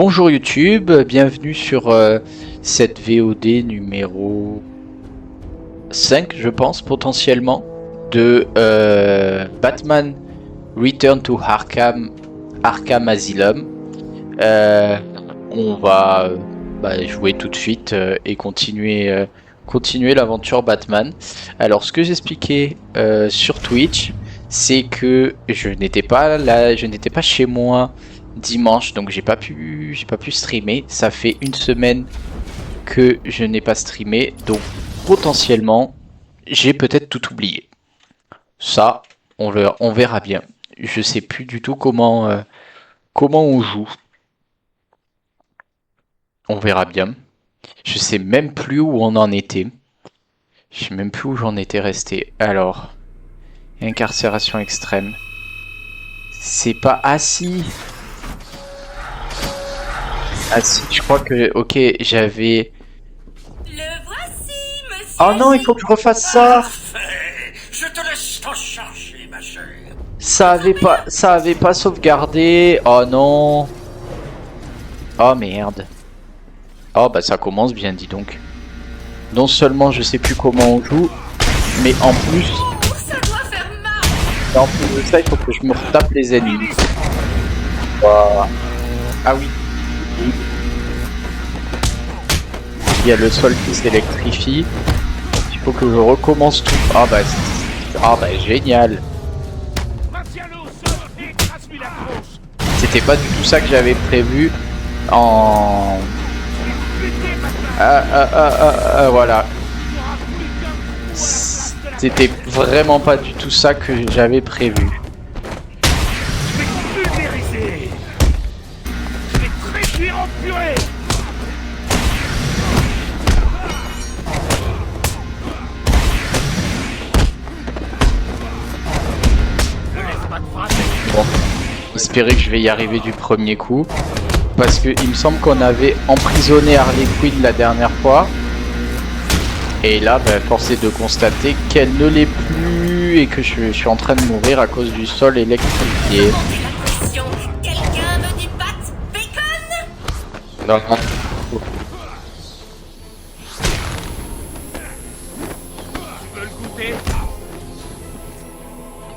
Bonjour YouTube, bienvenue sur cette VOD numéro 5 je pense potentiellement de Batman Return to Arkham Asylum. On va jouer tout de suite et continuer l'aventure Batman. Alors ce que j'expliquais sur Twitch, c'est que je n'étais pas là, je n'étais pas chez moi dimanche, donc j'ai pas pu streamer. Ça fait une semaine que je n'ai pas streamé, donc potentiellement j'ai peut-être tout oublié. Ça, on verra bien. Je sais plus du tout comment on joue. On verra bien. Je sais même plus où on en était. Je sais même plus où j'en étais resté. Alors, incarcération extrême. C'est pas assis. Ah si, je crois que... Ok, j'avais... Le voici, monsieur. Oh non, il faut que je refasse ça. Parfait. Je te laisse t'en charger, ma chère. Ça avait pas sauvegardé. Oh non. Oh merde. Oh bah ça commence bien, dis donc. Non seulement je sais plus comment on joue, mais en plus... Oh, ça doit faire mal. En plus de ça, il faut que je me retape les ennemis. Voilà. Ah oui. Il y a le sol qui s'électrifie. Il faut que je recommence tout. Ah bah génial. C'était pas du tout ça que j'avais prévu en... voilà. C'était vraiment pas du tout ça que j'avais prévu. Bon, espérer que je vais y arriver du premier coup. Parce que il me semble qu'on avait emprisonné Harley Quinn la dernière fois. Et là, force est de constater qu'elle ne l'est plus et que je suis en train de mourir à cause du sol électrifié. Quelqu'un me dit Bat Bacon? Non.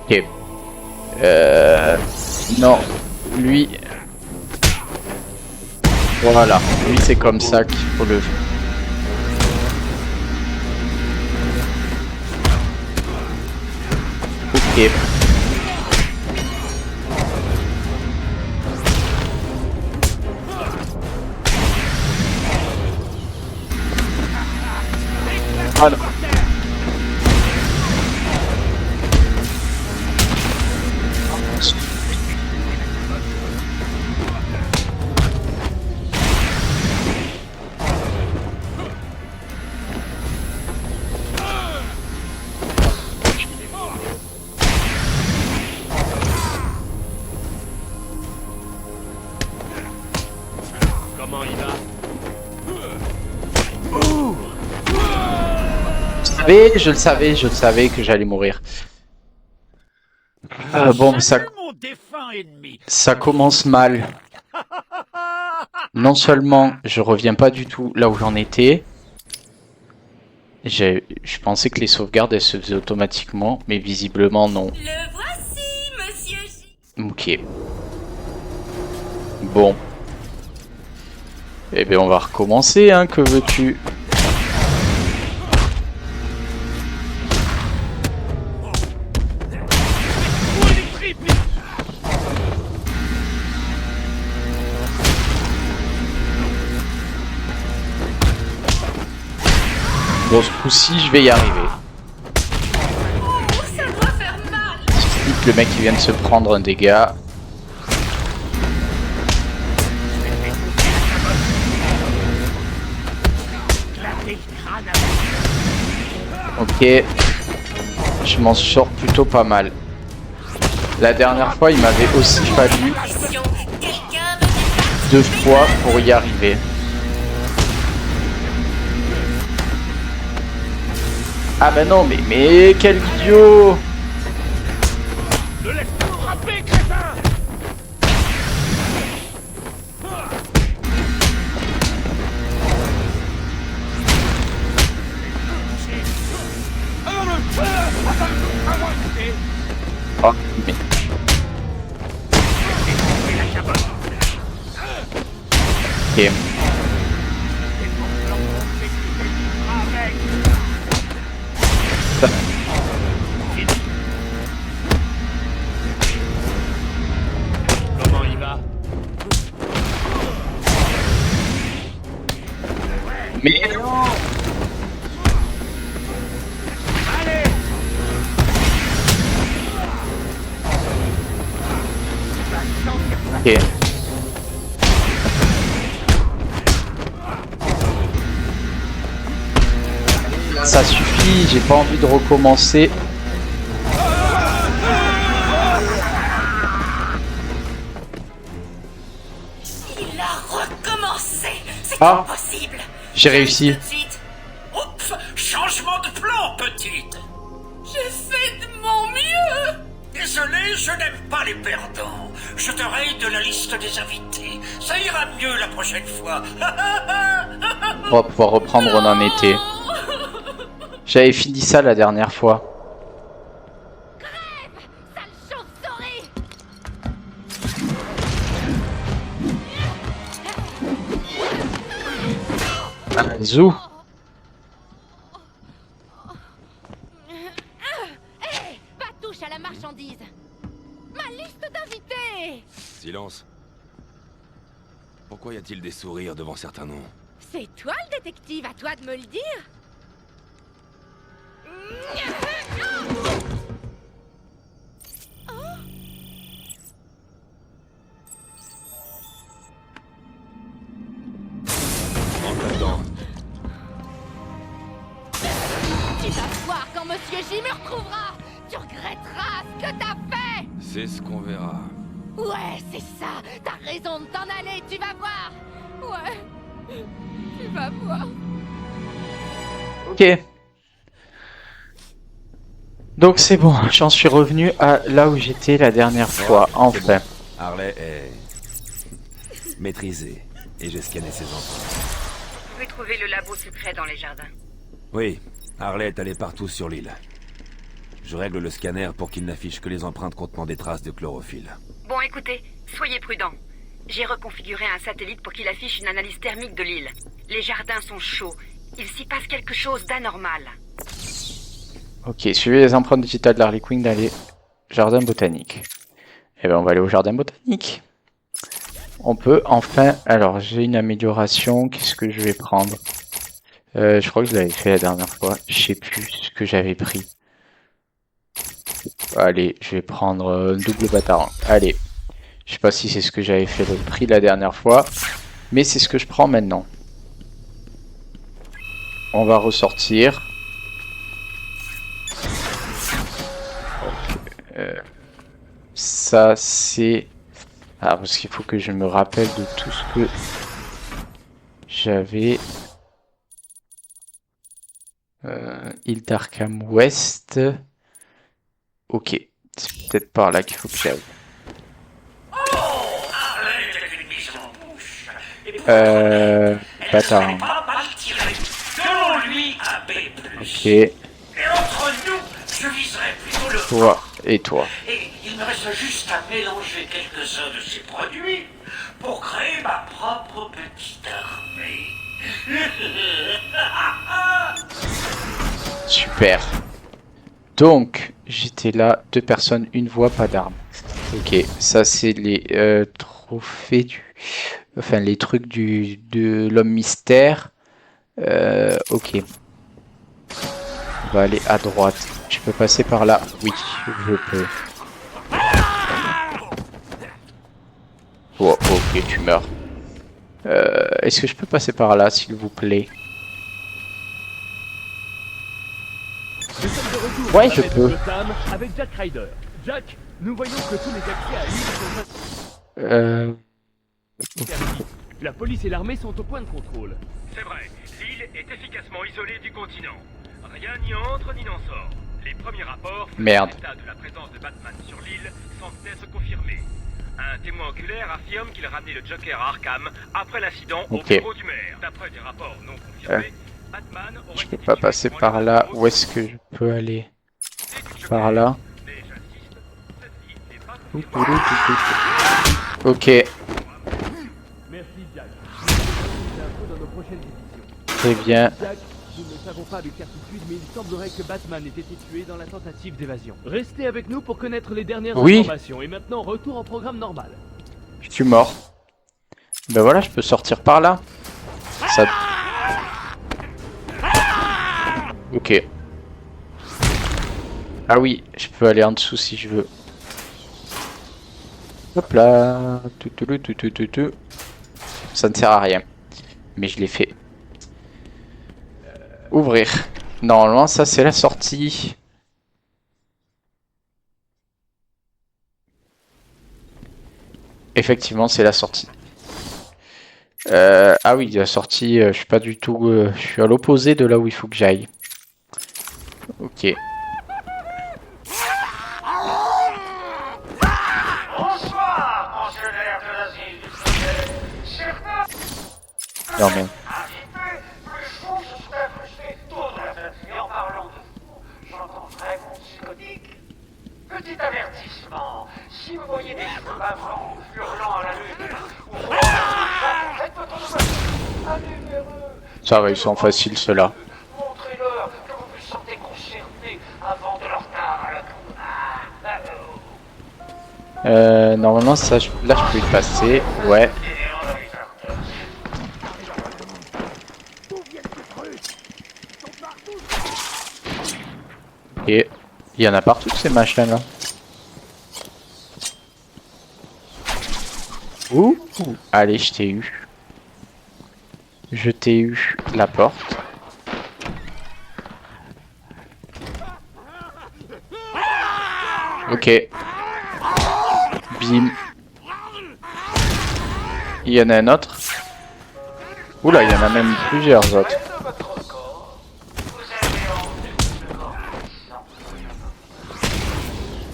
Ok. Non. Lui. Voilà. Lui, c'est comme ça qu'il faut le faire. Ok. Ah non. Comment il va? Je le savais que j'allais mourir. Bon, ça commence mal. Non seulement je reviens pas du tout là où j'en étais. Je pensais que les sauvegardes elles se faisaient automatiquement, mais visiblement non. Le voici, monsieur J. Ok. Bon. Eh bien on va recommencer, hein, que veux-tu? Bon, ce coup-ci, je vais y arriver. Oh, ça doit faire mal. Vite, le mec il vient de se prendre un dégât. Ok. Je m'en sors plutôt pas mal. La dernière fois, il m'avait aussi fallu Quelqu'un me dit Bat. 2 fois pour y arriver. Ah bah non, mais quel idiot! Ne laisse pas frapper, crétin! Ok. Comment il va? Mais ok. Ça suffit, j'ai pas envie de recommencer. Il a recommencé. C'est Ah. impossible. J'ai réussi. Tout de suite. Oups, changement de plan, petite. J'ai fait de mon mieux. Désolé, je n'aime pas les perdants. Je te raye de la liste des invités. Ça ira mieux la prochaine fois. On va pouvoir reprendre où on en était. J'avais fini ça la dernière fois. Sale chauve-souris. Zou. Hé, pas touche à la marchandise. Ma liste d'invités. Silence. Pourquoi y a-t-il des sourires devant certains noms? C'est toi le détective, à toi de me le dire. Entre là-dedans. Tu vas voir quand Monsieur J me retrouvera. Tu regretteras ce que t'as fait. C'est ce qu'on verra. Ouais, c'est ça. T'as raison de t'en aller, tu vas voir. Ouais, tu vas voir. Ok. Donc c'est bon, j'en suis revenu à là où j'étais la dernière fois, enfin. Harley est maîtrisée et j'ai scanné ses empreintes. Vous pouvez trouver le labo secret dans les jardins. Oui, Harley est allée partout sur l'île. Je règle le scanner pour qu'il n'affiche que les empreintes contenant des traces de chlorophylle. Bon, écoutez, soyez prudents. J'ai reconfiguré un satellite pour qu'il affiche une analyse thermique de l'île. Les jardins sont chauds. Il s'y passe quelque chose d'anormal. Ok, suivez les empreintes digitales de l'Harley Quinn dans les jardins botaniques. Et ben on va aller au jardin botanique. On peut enfin... Alors j'ai une amélioration, qu'est-ce que je vais prendre? Je crois que je l'avais fait la dernière fois, je sais plus ce que j'avais pris. Allez, je vais prendre un double bâtard. Allez, je sais pas si c'est ce que j'avais fait le prix la dernière fois, mais c'est ce que je prends maintenant. On va ressortir. Ça c'est... Ah, parce qu'il faut que je me rappelle de tout ce que j'avais. Île d'Arkham Ouest. Ok, c'est peut-être par là qu'il faut que j'aille. Arrête avec une mise en bouche. Et pour elle ne Bâtard. serait pas mal tirée. Donnons-lui un B+. Ok, Et entre nous, je viserais plutôt le toi et toi. Et il me reste juste à mélanger quelques-uns de ces produits pour créer ma propre petite armée. Super. Donc, j'étais là, 2 personnes, 1 voix, pas d'armes. Ok, ça c'est les trophées du... Enfin, les trucs de l'homme mystère. Ok. On va aller à droite. Je peux passer par là? Oui, je peux. Oh, ok, tu meurs. Est-ce que je peux passer par là, s'il vous plaît? Nous sommes de retour Ouais, à je Maître peux. Gotham avec Jack Ryder. Jack, nous voyons que tous les accès à l'île sont interdits. La police et l'armée sont au point de contrôle. C'est vrai, l'île est efficacement isolée du continent. Rien n'y entre ni n'en sort. Les premiers rapports faisant Merde. état de la présence de Batman sur l'île semblent être confirmés. Un témoin oculaire affirme qu'il ramenait le Joker à Arkham après l'incident au Ok. bureau du maire. D'après des rapports non confirmés, Batman aurait Je peux été pas tué passer devant par les là. locaux Où est-ce que je peux aller? du Par Joker. là. Mais j'insiste, ceci n'est pas confirmé. Ok. Merci Jack. Nous avons des infos dans nos prochaines éditions. Très bien. Jack, nous ne savons pas avec certitude, mais il semblerait que Batman ait été tué dans la tentative d'évasion. Restez avec nous pour connaître les dernières informations. Et maintenant, retour au programme normal. Je suis mort. Ben voilà, je peux sortir par là. Ça... Ok. Ah oui, je peux aller en dessous si je veux. Hop là. Tout. Ça ne sert à rien. Mais je l'ai fait. Ouvrir. Normalement, ça c'est la sortie. Effectivement, c'est la sortie. Ah oui, la sortie, je suis pas du tout... je suis à l'opposé de là où il faut que j'aille. Ok. Bonsoir, pensionnaire de l'asile. Certains Non mais... invités plus fous se sont incrustés tôt dans la fête. Et en parlant de fous, j'entends vraiment psychotique. Petit avertissement, si vous voyez des cheveux bavrants, hurlant à la lune, ou faites votre nombre. Allumez-le. Ça va, ils sont faciles ceux-là. Montrez-leur que vous vous sentez concerné avant de leur tard à la cour. Normalement, ça, là, je peux y passer. Ouais. Et il y en a partout ces machins-là. Ouh. Allez, je t'ai eu. Je t'ai eu la porte. Ok. Bim. Il y en a un autre. Oula, il y en a même plusieurs autres.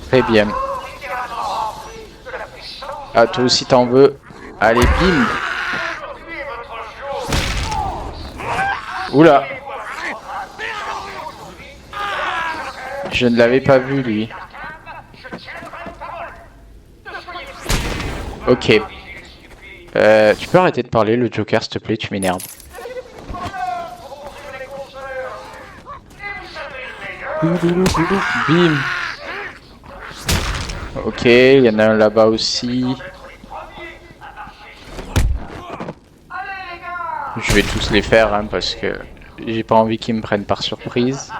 Très bien. Ah, toi aussi t'en veux. Allez, bim. Oula. Je ne l'avais pas vu, lui. Ok. Tu peux arrêter de parler, le Joker, s'il te plaît, tu m'énerves. Bim. Ok, il y en a un là-bas aussi. Je vais tous les faire, hein, parce que j'ai pas envie qu'ils me prennent par surprise.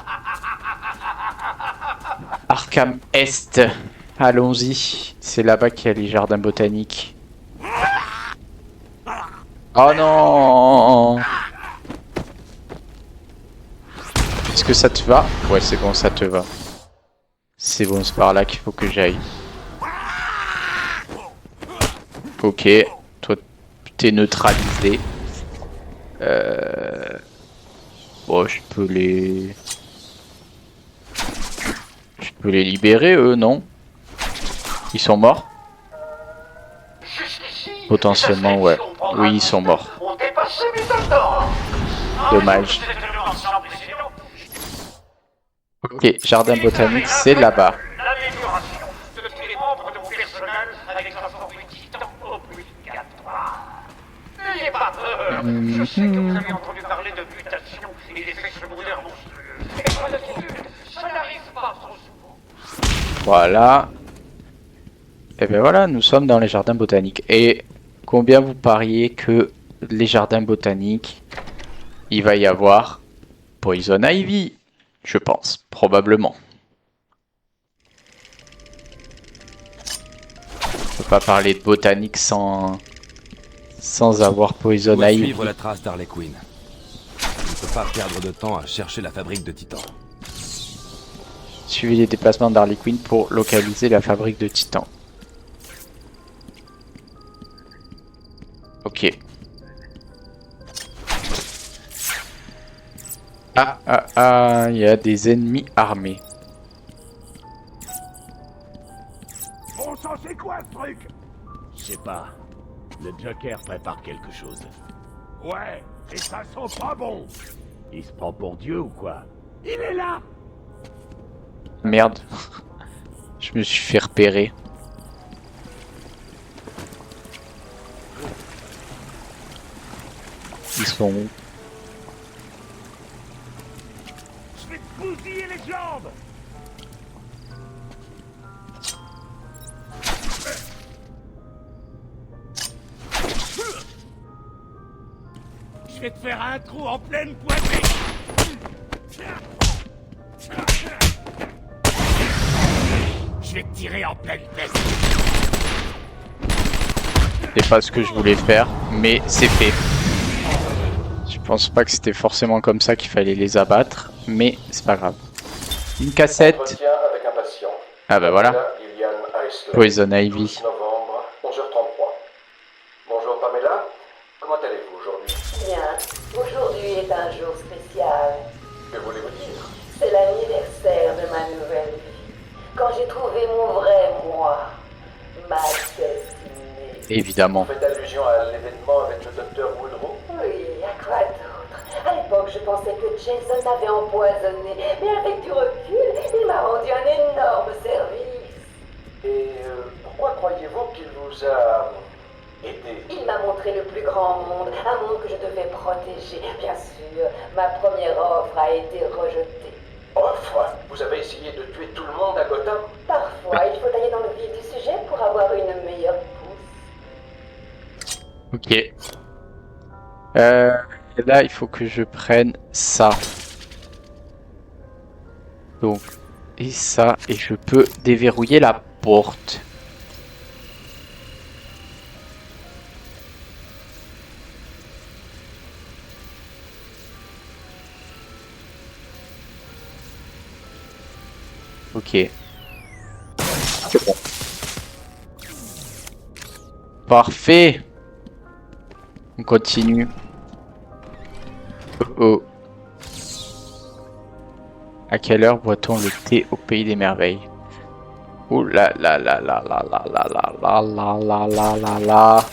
Arkham Est. Allons-y. C'est là-bas qu'il y a les jardins botaniques. Oh non! Est-ce que ça te va? Ouais, c'est bon, ça te va. C'est bon, c'est par là qu'il faut que j'aille. Ok, toi, t'es neutralisé. Bon, je peux les libérer, eux, non? Ils sont morts? Potentiellement, ouais. Oui, ils sont morts. Dommage. Ok, jardin botanique, c'est là-bas. L'amélioration de tous les membres de mon personnel avec la forme du titan obligatoire. N'ayez pas peur. Je sais que vous avez entendu parler de mutations et d'effets secondaires monstrueux. Et pas d'inquiétude, ça n'arrive pas trop souvent. Voilà. Et ben voilà, nous sommes dans les jardins botaniques. Et combien vous pariez que les jardins botaniques, il va y avoir Poison Ivy? Je pense, probablement. Je peux pas parler de botanique sans avoir Poison On doit Ivy. suivre la trace d'Harley Quinn. On ne peut pas perdre de temps à chercher la fabrique de Titan. Suivez les déplacements d'Harley Quinn pour localiser la fabrique de Titan. Ok. Ah, il y a des ennemis armés. Bon sang, c'est quoi ce truc? Je sais pas. Le Joker prépare quelque chose. Ouais, et ça sent pas bon. Il se prend pour Dieu ou quoi? Il est là! Merde. Je me suis fait repérer. Ils sont où? Je vais te bousiller les jambes. Je vais te faire un trou en pleine poitrine. Je vais te tirer en pleine tête. C'est pas ce que je voulais faire, mais c'est fait. Je pense pas que c'était forcément comme ça qu'il fallait les abattre, mais c'est pas grave. Une cassette. Entretien avec un patient. Ah bah voilà. Lillian Eisler. Poison Ivy. 12 novembre, 11h33. Bonjour Pamela, comment allez-vous aujourd'hui? Bien, aujourd'hui est un jour spécial. Que voulez-vous dire? C'est l'anniversaire de ma nouvelle vie. Quand j'ai trouvé mon vrai moi, ma destinée. Évidemment. Vous faites allusion à l'événement avec le docteur Woodrow? Oui, à quoi d'autre? À l'époque, je pensais que Jason m'avait empoisonné, mais avec du recul, il m'a rendu un énorme service. Et pourquoi croyez-vous qu'il vous a aidé? Il m'a montré le plus grand monde, un monde que je devais protéger. Bien sûr, ma première offre a été rejetée. Enfin, vous avez essayé de tuer tout le monde à Gotham? Parfois, il faut aller dans le vif du sujet pour avoir une meilleure pousse. Ok. Là, il faut que je prenne ça. Donc, et ça, et je peux déverrouiller la porte. Ok. C'est bon. Parfait. On continue. Oh. À quelle heure boit-on le thé au pays des merveilles? Ouh là là là là là là là là là là là là là là.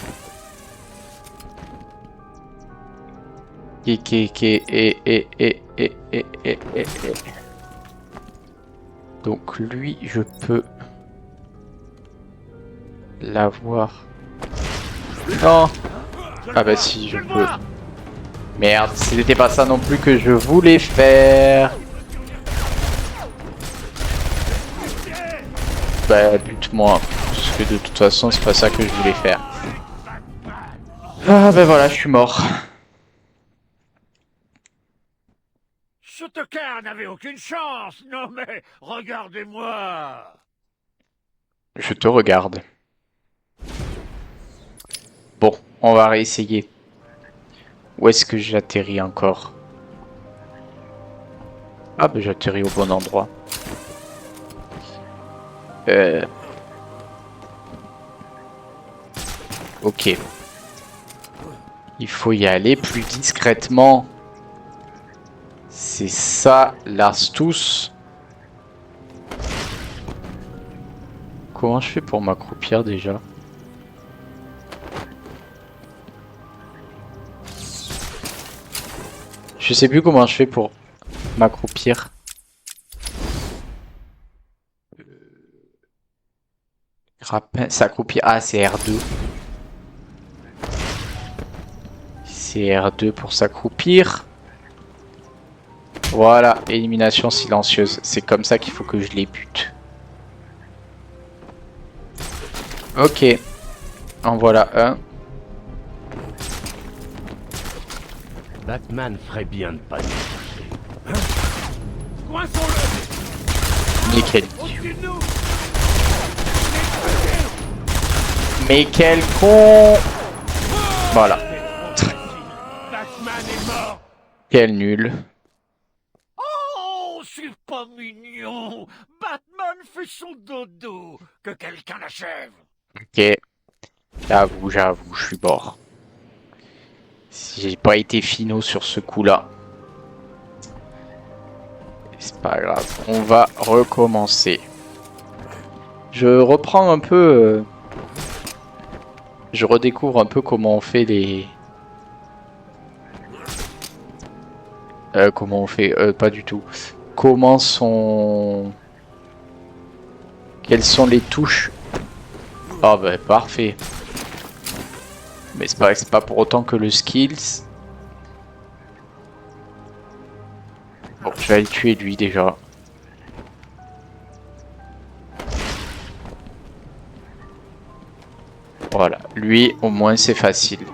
Donc lui, je peux l'avoir. Non. Ah bah si, je peux. Merde, c'était pas ça non plus que je voulais faire. Bah bute-moi, parce que de toute façon c'est pas ça que je voulais faire. Ah bah voilà, je suis mort. Shotokan n'avait aucune chance. Non mais, regardez-moi. Je te regarde. Bon, on va réessayer. Où est-ce que j'atterris encore? Ah bah j'atterris au bon endroit. Ok. Il faut y aller plus discrètement. C'est ça l'astuce. Comment je fais pour m'accroupir déjà? Je sais plus comment je fais pour m'accroupir. S'accroupir. Ah, c'est R2. C'est R2 pour s'accroupir. Voilà, élimination silencieuse. C'est comme ça qu'il faut que je les bute. Ok. En voilà un. Batman ferait bien de pas y toucher. Hein? Coinçons-le! Mais quel... Au-dessus de nous! Mais quel con! Voilà. Batman est mort! Quel nul. Oh, c'est pas mignon! Batman fait son dodo! Que quelqu'un l'achève! Ok. J'avoue, je suis mort. J'ai pas été finaux sur ce coup-là. C'est pas grave. On va recommencer. Je reprends un peu... Je redécouvre un peu comment on fait les... comment on fait... pas du tout. Comment sont... Quelles sont les touches? Ah bah parfait. Mais c'est pas pour autant que le skills je vais aller tuer lui déjà. Voilà, lui au moins c'est facile.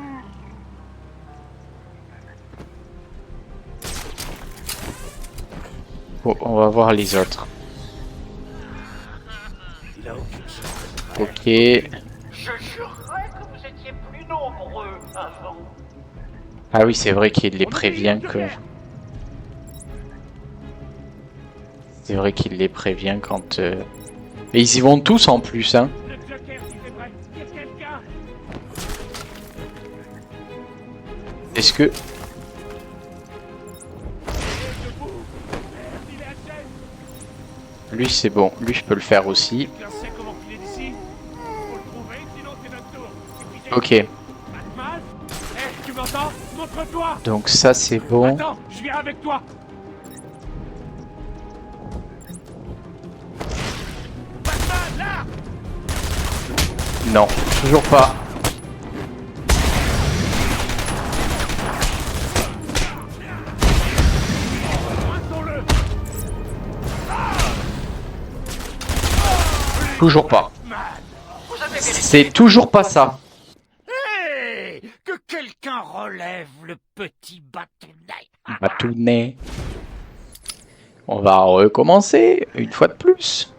Bon, on va voir les autres. Ok. Je jurerais que vous étiez plus nombreux avant. Ah oui, c'est vrai qu'il les prévient que... C'est vrai qu'il les prévient quand... Et ils y vont tous en plus, hein. Le Joker, il est vrai. Y a quelqu'un? Est-ce que... Lui c'est bon, lui je peux le faire aussi. Quelqu'un sait comment il est d'ici? Faut le trouver, sinon c'est notre tour. Ok, Batman? Eh, tu m'entends? Montre-toi! donc ça c'est bon. Attends, je viens avec toi! Batman, là! Non, toujours pas. Pointons-le! Toujours pas. Vous avez vérifié? C'est toujours pas ça. Hey! Que quelqu'un relève le petit bâtonnet! Batounet. On va recommencer une fois de plus.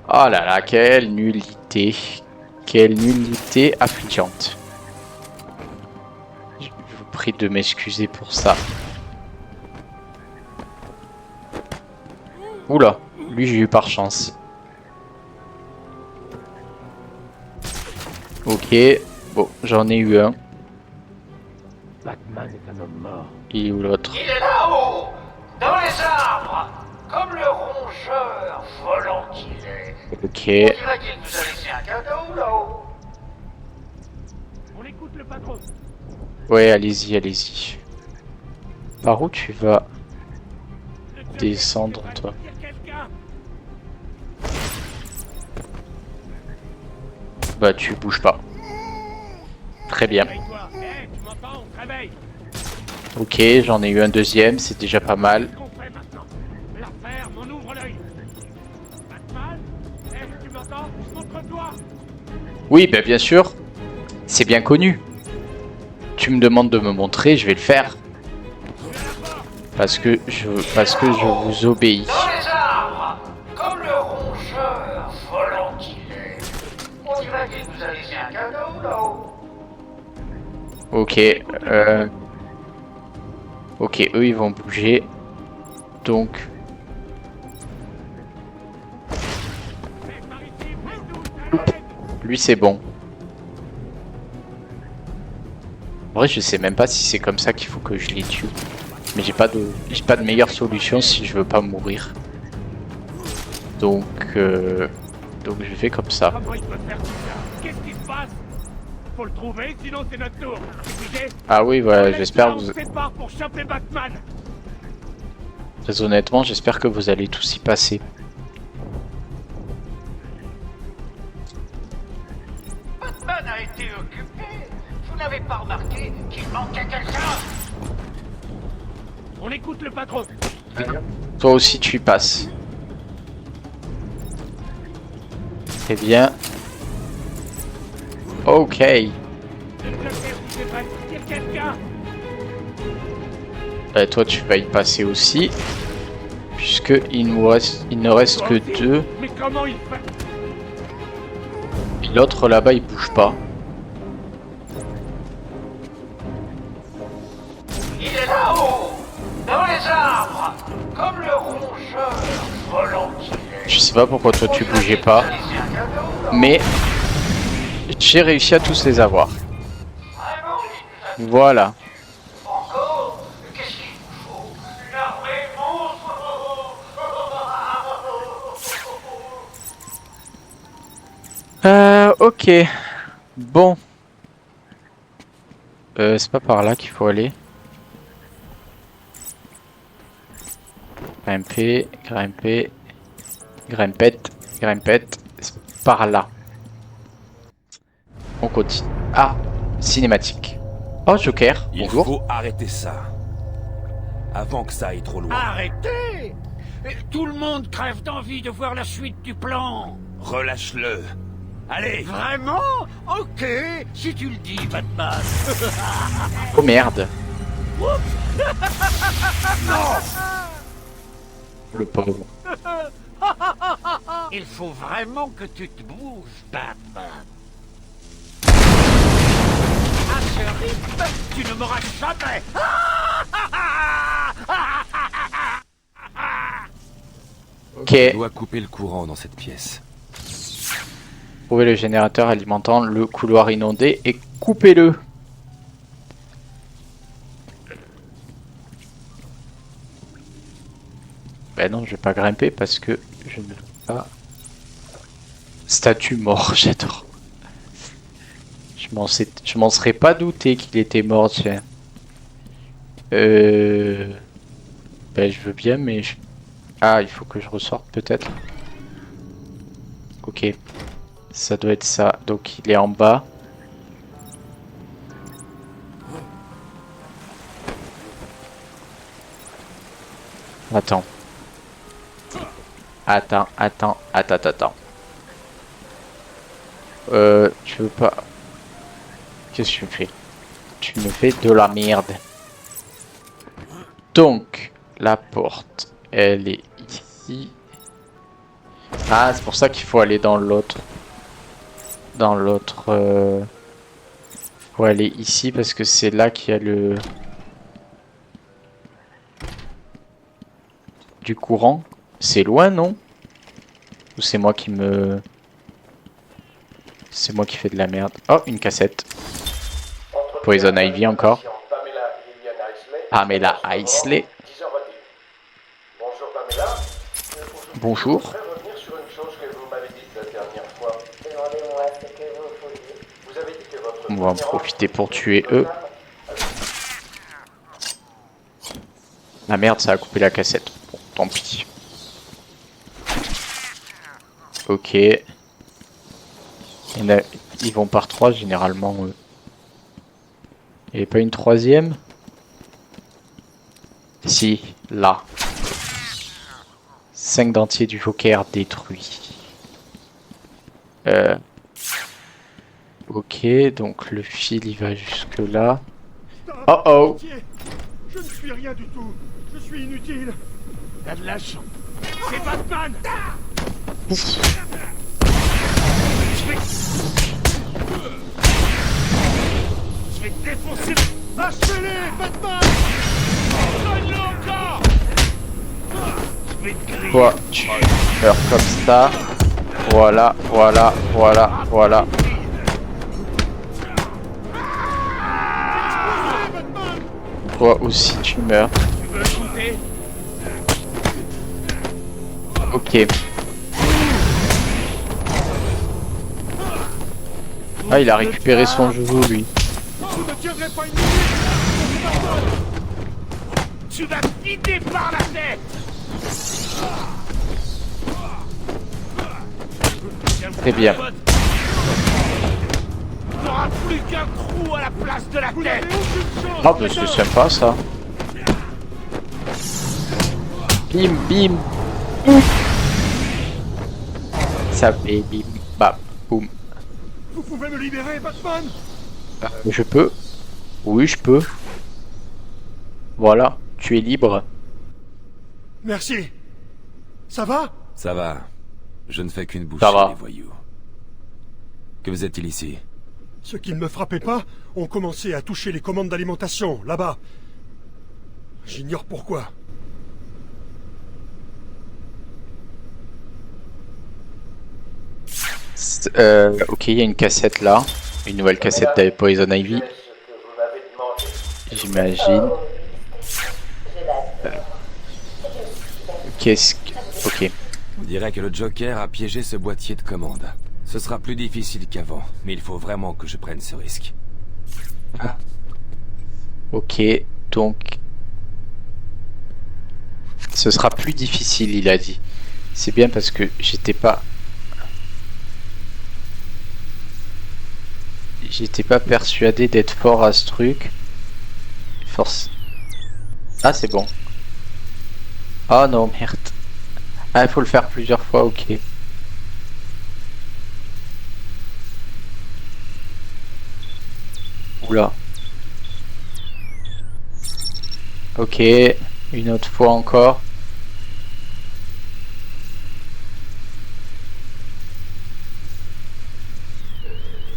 Oh là là, quelle nullité. Quelle nullité affligeante. Je vous prie de m'excuser pour ça. Oula, lui j'ai eu par chance. Ok, bon, j'en ai eu un. Batman est un homme mort. Il est où l'autre? Il est là-haut! Dans les arbres! Comme le rongeur volant qu'il est! Ok. On dirait qu'il nous a laissé un cadeau là-haut! On écoute le patron! Ouais, allez-y, allez-y. Par où tu vas descendre, toi? Y a quelqu'un? Bah, tu bouges pas. Très bien. Réveille-toi! Eh, tu m'entends? On te réveille! Ok, j'en ai eu un deuxième, c'est déjà pas mal. Qu'est-ce qu'on fait maintenant? La ferme, on ouvre l'œil! Batman? Eh, tu m'entends? Montre-toi! Oui, bah bien sûr. C'est bien connu. Tu me demandes de me montrer, je vais le faire. Parce que je vous obéis. Dans les arbres! Comme le rongeur volant qu'il est! On dirait qu'il nous a laissé un cadeau là-haut! Ok, ok, eux ils vont bouger. Donc, lui c'est bon. En vrai, je sais même pas si c'est comme ça qu'il faut que je les tue. Mais j'ai pas de meilleure solution si je veux pas mourir. Donc je fais comme ça. Comment il peut faire tout ça? Qu'est-ce qui se passe? Faut le trouver, sinon c'est notre tour. Écoutez, Ah oui, voilà, j'espère que on vous... se sépare pour choper Batman. Très honnêtement, j'espère que vous allez tous y passer. Batman a été occupé. Vous n'avez pas remarqué qu'il manquait quelqu'un? On écoute le patron. Toi aussi tu y passes. Très bien. Ok. Le Joker, c'est vrai. Il y a quelqu'un? Toi tu vas y passer aussi. Puisque il ne reste que deux. Mais comment il fait? Puis l'autre là-bas il bouge pas. Il est là-haut, dans les arbres, comme le rongeur volant qu'il est. Je sais pas pourquoi toi tu bougeais pas. Mais j'ai réussi à tous les avoir. Voilà. Encore? Qu'est-ce qu'il nous faut? Une armée monstre? Ok. Bon. C'est pas par là qu'il faut aller. Grimper, grimper, grimpette, grimpette. C'est par là. On continue. Ah, cinématique. Oh, Joker, Il bonjour. faut arrêter ça. avant que ça aille trop loin. Arrêtez! Tout le monde crève d'envie de voir la suite du plan. Relâche-le. Allez! Vraiment? Ok, si tu le dis, Batman. Oh merde. Le pauvre. Il faut vraiment que tu te bouges, Batman. À ce rythme, tu ne m'auras jamais. Ok. Je dois couper le courant dans cette pièce. Trouvez le générateur alimentant le couloir inondé et coupez-le. Ben non, je vais pas grimper parce que je ne veux pas. Statue mort, j'adore. Je m'en serais pas douté qu'il était mort, tiens. Ben je veux bien, mais ah, il faut que je ressorte peut-être. Ok. Ça doit être ça. Donc il est en bas. Attends. Attends. Tu veux pas... Qu'est-ce que tu me fais? Tu me fais de la merde. Donc, la porte, elle est ici. Ah, c'est pour ça qu'il faut aller dans l'autre. Dans l'autre... Faut aller ici parce que c'est là qu'il y a le... Du courant. C'est loin, non? Ou c'est moi qui me... C'est moi qui fais de la merde. Oh, une cassette. Poison Ivy encore. Pamela Isley. Bonjour Pamela. Bonjour. Je voudrais revenir sur une chose que vous m'avez dite la dernière fois. Demandez-moi ce que vous vouliez. Vous avez dit que votre... On va en profiter pour tuer eux. La merde, ça a coupé la cassette. Bon, tant pis. Ok. Ils vont par 3 généralement. Il n'y avait pas une troisième? Si, là. 5 dentiers du Joker détruits. Ok, donc le fil il va jusque là. Oh oh! Je ne suis rien du tout. Je suis inutile. T'as de la chance. C'est Batman. Je vais te défoncer. Lâchez-les, Batman. Donne-le encore. Je vais te griller. Toi, tu meurs comme ça. Voilà. Toi aussi tu meurs. Tu veux écouter? Ok. Ah, il a récupéré son jeu, lui. Je ne tiendrai pas une minute. Tu vas filer par la tête. Très bien. Tu n'auras plus qu'un trou à la place de la tête. Ah, bah c'est sympa ça. Bim, bim. Ça fait bim, bam, boum. Vous pouvez me libérer, Batman? Je peux? Oui, je peux. Voilà, tu es libre. Merci. Ça va? Ça va. Je ne fais qu'une bouche Ça va. les voyous. Que faisait-il ici? Ceux qui ne me frappaient pas ont commencé à toucher les commandes d'alimentation, là-bas. J'ignore pourquoi. Ok, il y a une cassette là. Une nouvelle cassette de Poison Ivy. J'imagine. Qu'est-ce que... Ok. On dirait que le Joker a piégé ce boîtier de commande. Ce sera plus difficile qu'avant, mais il faut vraiment que je prenne ce risque. Ok, donc... Ce sera plus difficile, il a dit. C'est bien parce que j'étais pas persuadé d'être fort à ce truc. Force. Ah, c'est bon. Oh non, merde. Ah, il faut le faire plusieurs fois, ok. Oula. Ok, une autre fois encore.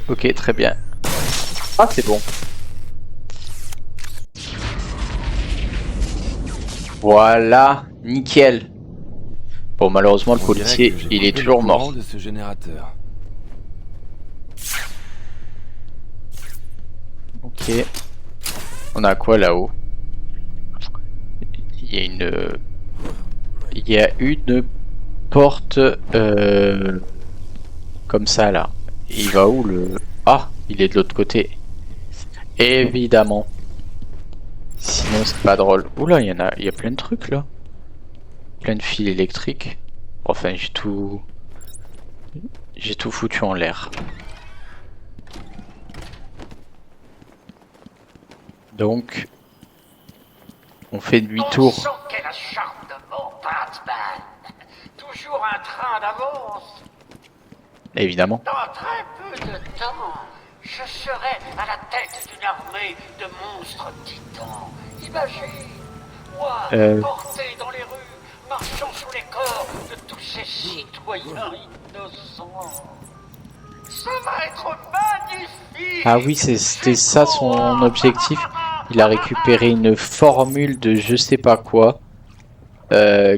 Ok, très bien. Ah, c'est bon. Voilà, nickel. Bon, malheureusement, le On dirait policier, que j'ai il est coupé le toujours courant mort. de ce générateur. Ok. On a quoi là-haut? Il y a une... Il y a une porte... Comme ça, là. Il va où, le... Ah, il est de l'autre côté. Évidemment. Sinon, c'est pas drôle. Oula, il y a plein de trucs, là. Plein de fils électriques. Enfin, j'ai tout foutu en l'air. Donc, on fait demi-tour. On sent quel acharnement, Batman. Toujours un train d'avance. Évidemment. Dans très peu de temps, je serai à la tête d'une armée de monstres titans. Imagine, moi, porté dans les rues, marchant sous les corps de tous ces citoyens innocents. Ça va être magnifique. Ah oui, c'était ça son objectif. Il a récupéré une formule de je sais pas quoi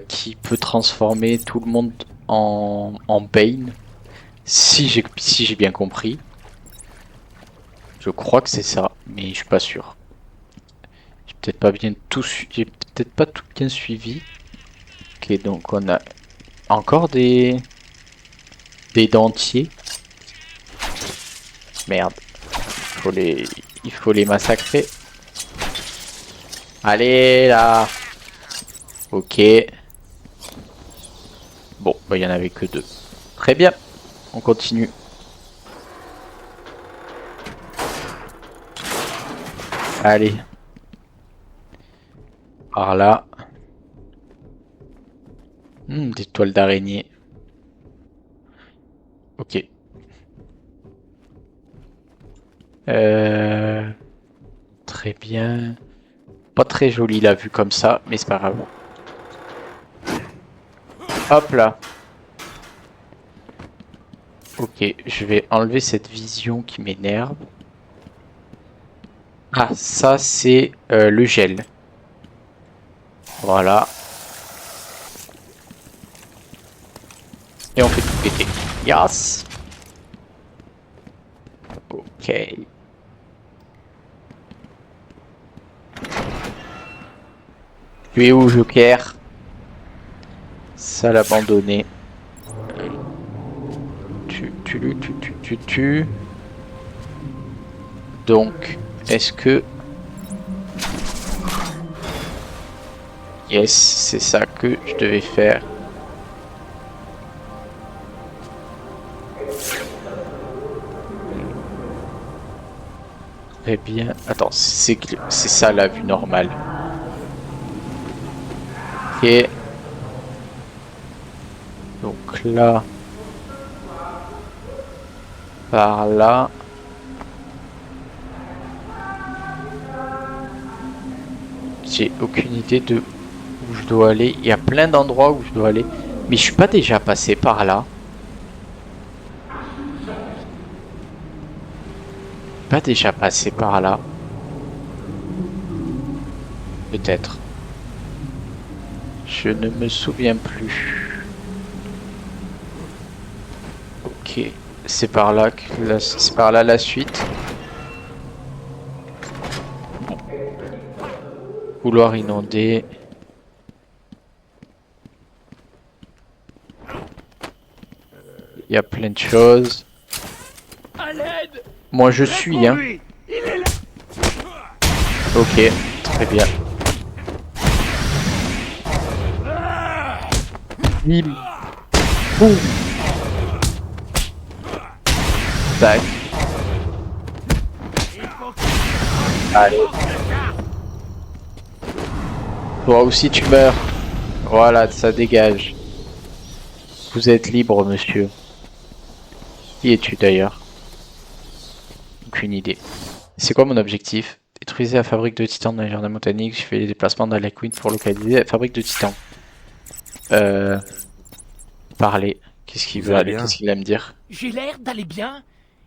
qui peut transformer tout le monde en Bane. Si j'ai bien compris. Je crois que c'est ça, mais je suis pas sûr. J'ai peut-être pas tout bien suivi. Ok, donc on a encore des dentiers. Merde. Il faut les massacrer. Allez là. Ok. Bon, bah il y en avait que 2. Très bien. On continue. Allez. Par là. Des toiles d'araignée. Ok. Très bien. Pas très joli la vue comme ça, mais c'est pas grave. Hop là. Ok, je vais enlever cette vision qui m'énerve. Ah, ça c'est le gel. Voilà. Et on fait tout péter. Yes. Ok. Tu es où, Joker? Salle abandonnée. Tu. Donc, est-ce que... Yes, c'est ça que je devais faire. Très bien. Attends, c'est ça la vue normale. Ok. Donc là... Par là... J'ai aucune idée de où je dois aller. Il y a plein d'endroits où je dois aller. Mais je suis pas déjà passé par là. Pas déjà passé par là. Peut-être. Je ne me souviens plus. Ok. C'est par là que c'est par là la suite. Couloir inondé. Il y a plein de choses. Moi je suis hein. Ok, très bien. Bim. Boum. Tac. Allez. Toi aussi tu meurs. Voilà, ça dégage. Vous êtes libre, monsieur. Qui es-tu d'ailleurs? Aucune idée. C'est quoi mon objectif? Détruisez la fabrique de titans dans les jardins botaniques. Je fais les déplacements dans la Queen pour localiser la fabrique de titans. Parler. Qu'est-ce qu'il Vous veut allez aller? bien? Qu'est-ce qu'il va me dire? J'ai l'air d'aller bien.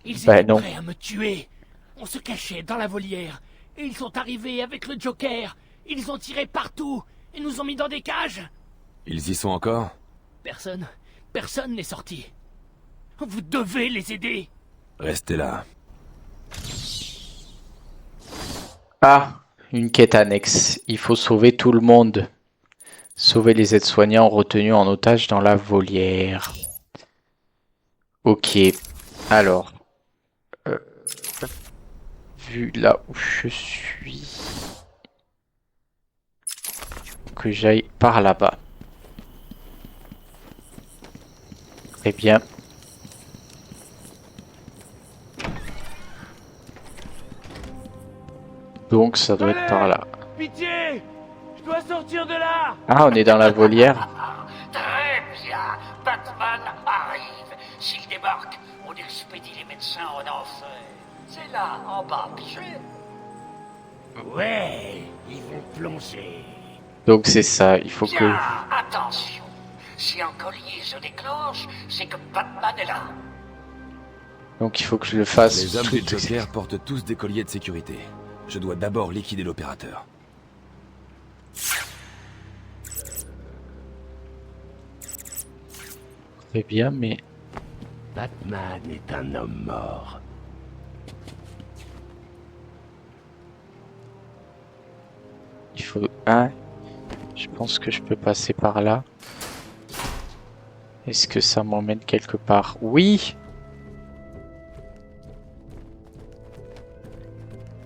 Ils Bah, étaient non. prêts à me tuer. On se cachait dans la volière. Et ils sont arrivés avec le Joker. Ils ont tiré partout. Et nous ont mis dans des cages. Ils y sont encore? Personne n'est sorti. Vous devez les aider. Restez là. Ah, une quête annexe. Il faut sauver tout le monde. Sauver les aides-soignants retenus en otage dans la volière. Ok. Alors. Vu là où je suis. Que j'aille par là-bas. Très bien. Donc ça doit être par là. Pitié! Je dois sortir de là! Ah, on est dans la volière. Très bien. Batman arrive. S'il débarque, on expédie les médecins en enfer. C'est là, en bas, pigé. Ouais, ils vont plonger. Donc c'est ça, il faut que... Bien, attention. Si un collier se déclenche, c'est que Batman est là. Donc il faut que je le fasse. Les hommes tout du Joker portent tous des colliers de sécurité. Je dois d'abord liquider l'opérateur. Très bien, mais... Batman est un homme mort. Il faut... Ah, je pense que je peux passer par là. Est-ce que ça m'emmène quelque part? Oui!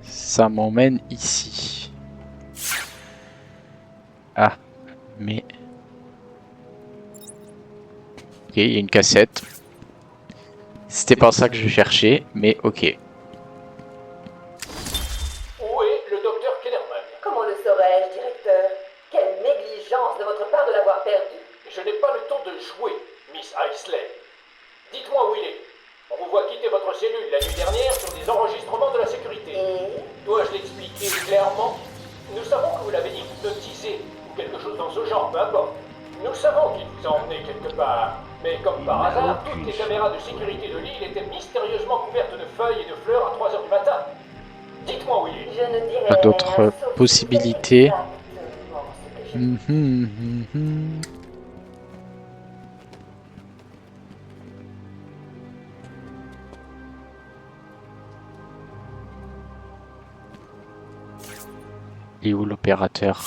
Ça m'emmène ici. Ah, mais... Ok, il y a une cassette. C'était pas ça que je cherchais, mais ok. Où est le docteur Kellerman? Comment le saurais-je, directeur? Quelle négligence de votre part de l'avoir perdu. Je n'ai pas le temps de jouer, Miss Isley. Dites-moi où il est. On vous voit quitter votre cellule la nuit dernière sur des enregistrements de la sécurité. Et Dois-je l'expliquer clairement? Nous savons que vous l'avez hypnotisé, ou quelque chose dans ce genre, peu importe. Nous savons qu'il vous a emmené quelque part. Mais comme par hasard, toutes les caméras de sécurité de l'île étaient mystérieusement couvertes de feuilles et de fleurs à 3h du matin. Dites-moi où il est. je ne dirai Pas d'autres rien, sauf possibilités. exactement ce que je Il est où l'opérateur?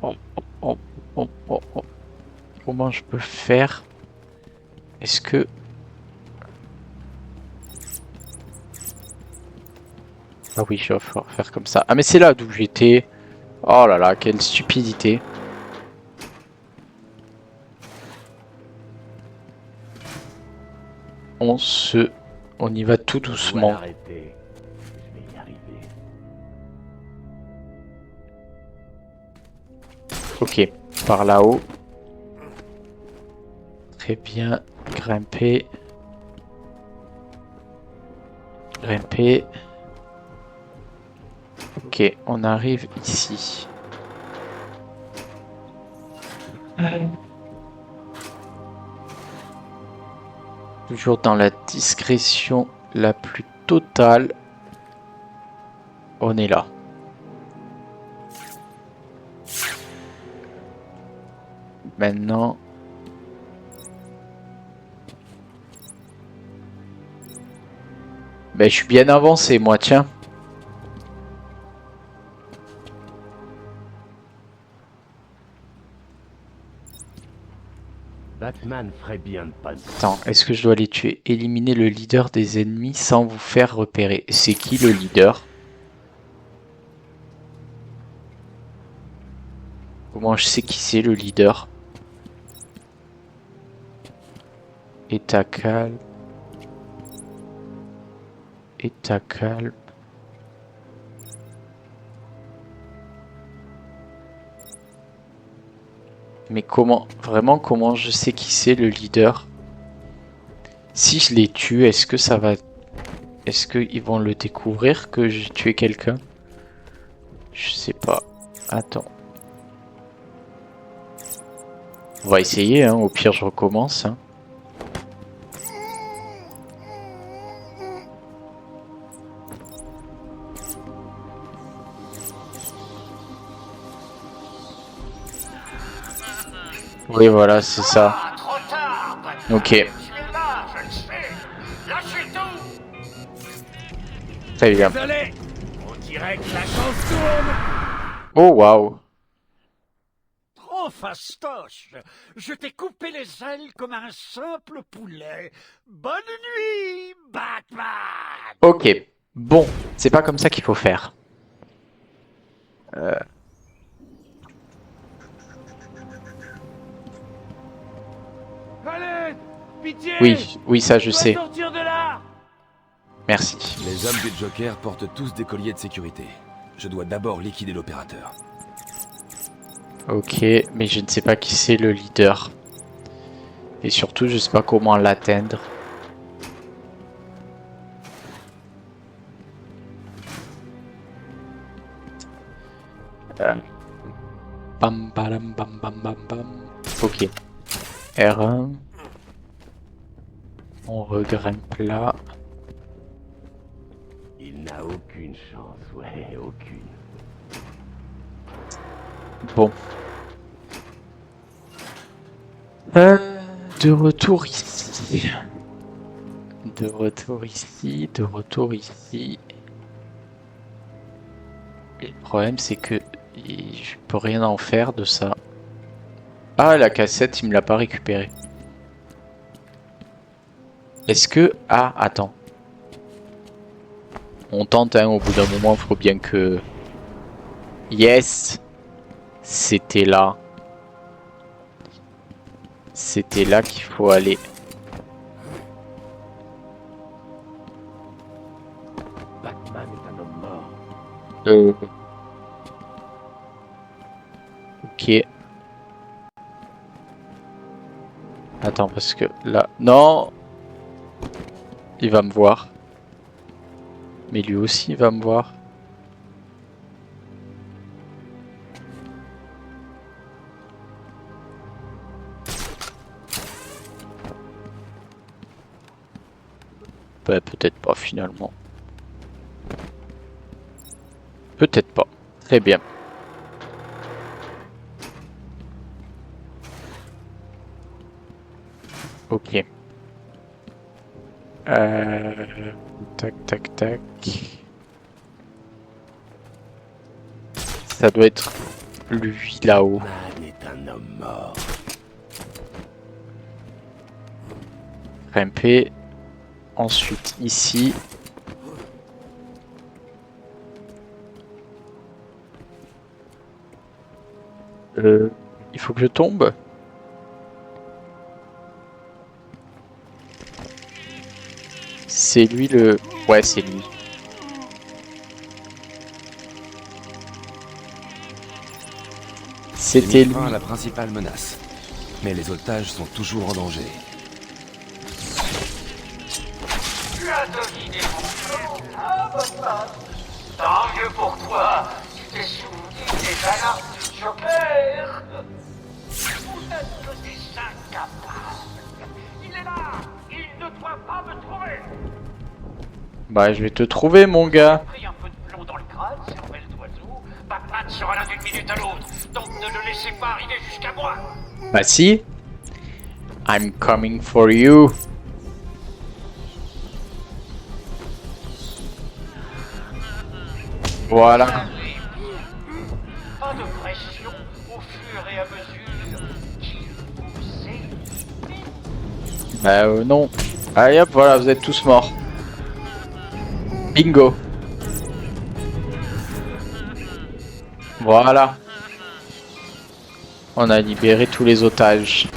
Oh, oh, oh, oh, oh. Comment je peux faire? Est-ce que... Ah oui, je vais faire comme ça. Ah mais c'est là d'où j'étais. Oh là là, quelle stupidité. On y va tout doucement. Arrêtez. Je vais y arriver. Ok, par là-haut. Très bien, grimper. Grimper. Ok, on arrive ici. Toujours dans la discrétion la plus totale. On est là. Maintenant... Ben, je suis bien avancé, moi, tiens. Batman ferait bien de pas... Attends, est-ce que je dois les tuer? Éliminer le leader des ennemis sans vous faire repérer. C'est qui le leader? Comment je sais qui c'est le leader? État calme. État calme. Mais comment, vraiment, comment je sais qui c'est le leader? Si je les tue, est-ce que ça va... Est-ce qu'ils vont le découvrir que j'ai tué quelqu'un? Je sais pas. Attends. On va essayer, hein. Au pire, je recommence. Hein. Oui, voilà, c'est ça. Ah, trop tard, Batman. Ok. Tu es là, je le sais. Lâchez tout. Très bien. Désolé, on dirait que la chance tourne. Oh, waouh. Trop fastoche. Je t'ai coupé les ailes comme un simple poulet. Bonne nuit, Batman. Ok. Bon, c'est pas comme ça qu'il faut faire. Allez, pitié. Oui, oui, ça je sais. Sortir de là. Merci. Les hommes du Joker portent tous des colliers de sécurité. Je dois d'abord liquider l'opérateur. Ok, mais je ne sais pas qui c'est le leader. Et surtout, je sais pas comment l'atteindre. Bam, bam, bam, bam, bam, bam. Ok. R1. On regrimpe là. Il n'a aucune chance, ouais, aucune. Bon. De retour ici. De retour ici, de retour ici. Et le problème c'est que je peux rien en faire de ça. Ah, la cassette, il me l'a pas récupérée. Est-ce que... Ah, attends. On tente, hein, au bout d'un moment, il faut bien que... Yes! C'était là. C'était là qu'il faut aller. Batman est un homme mort. Ok. Attends, parce que là... Non! Il va me voir. Mais lui aussi, il va me voir. Bah, peut-être pas, finalement. Peut-être pas. Très bien. Ok. Tac, tac, tac. Ça doit être lui là-haut. Batman est un homme mort. Grimper. Ensuite, ici. Il faut que je tombe. C'est lui le... Ouais, c'est lui. C'était lui. Fin à la principale menace. Mais les otages sont toujours en danger. Tu as deviné mon plan, hein, Batman? Tant mieux pour toi. Tu t'es souvenu des alarmes du Joker. Vous n'êtes que des incapables. Il est là. Il ne doit pas me trouver. Bah, je vais te trouver, mon gars. Pris un peu de plomb dans le crâne, cervelle d'oiseau. Batman sera là d'une minute à l'autre. Donc ne le laissez pas arriver jusqu'à moi. Bah si. I'm coming for you. Voilà. Pas de pression au fur et à mesure qu'il vous est. Bah non. Allez hop, voilà, vous êtes tous morts. Bingo. Voilà. On a libéré tous les otages.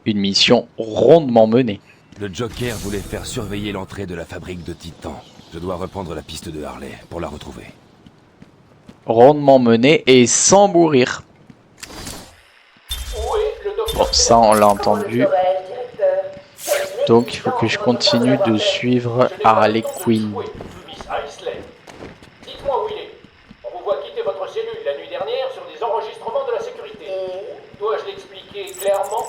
une mission rondement menée. Le Joker voulait faire surveiller l'entrée de la fabrique de Titan. Je dois reprendre la piste de Harley pour la retrouver. Rondement menée et sans mourir. Où est le docteur Bon, ça on l'a Comment le entendu. saurais-je, directeur? Quelle Donc il faut que je négligence continue votre de part. suivre Je n'ai pas Harley le temps de Quinn. jouer, Miss Isley. Dites-moi où il est. On vous voit quitter votre cellule la nuit dernière sur des enregistrements de la sécurité. Dois-je l'expliquer clairement?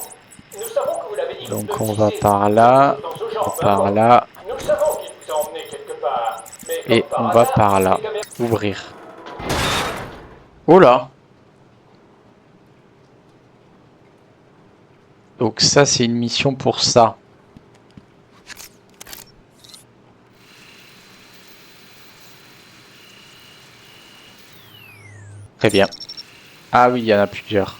Nous savons que vous l'avez dit. Donc de on va tisser par là, dans ce genre, par peu là, importe. Nous savons qu'il vous a emmené quelque part. Mais et comme par on va hasard, par là. les caméras- Ouvrir. Oh là! Donc ça c'est une mission pour ça. Très bien. Ah oui, il y en a plusieurs.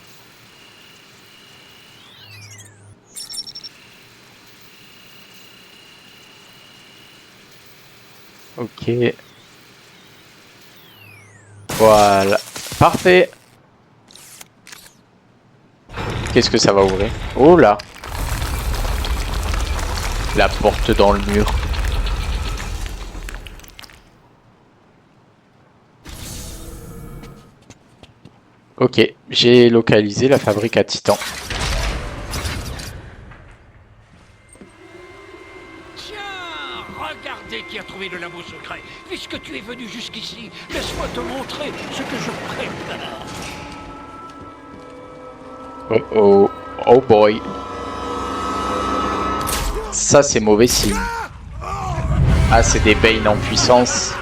Ok. Voilà. Parfait. Qu'est-ce que ça va ouvrir? Oh là. La porte dans le mur. Ok, j'ai localisé la fabrique à Titan. Tiens, regardez qui a trouvé le labo secret. Puisque tu es venu jusqu'ici, laisse-moi te montrer ce que je prépare. Oh oh, oh boy. Ça c'est mauvais signe. Ah c'est des Bane en puissance.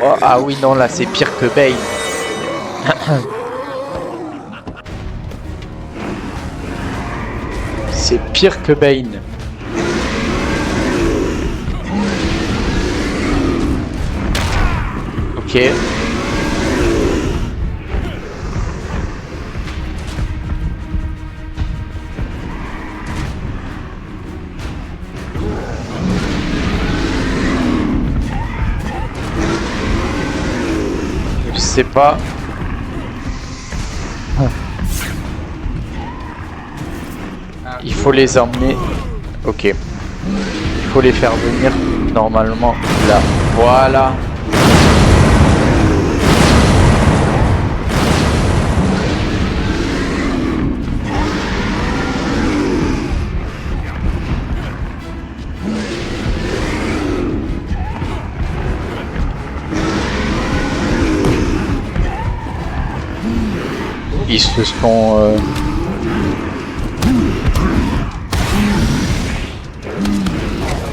Oh, ah oui non là c'est pire que Bane. C'est pire que Bane. Ok. Je sais pas. Il faut les emmener. Ok. Il faut les faire venir normalement là. Voilà. Ils se sont...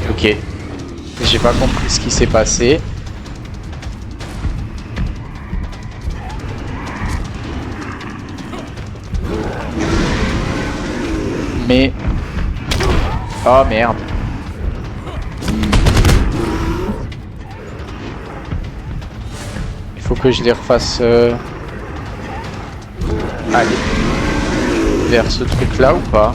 Ok. J'ai pas compris ce qui s'est passé. Mais... Oh merde. Il faut que je les refasse... Allez. Vers ce truc là ou pas?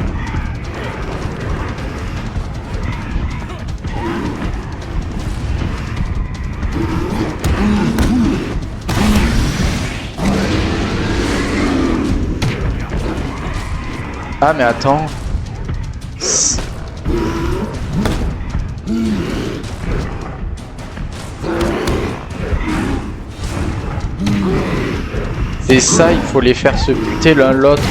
Ah mais attends. C'est ça, il faut les faire se buter l'un l'autre.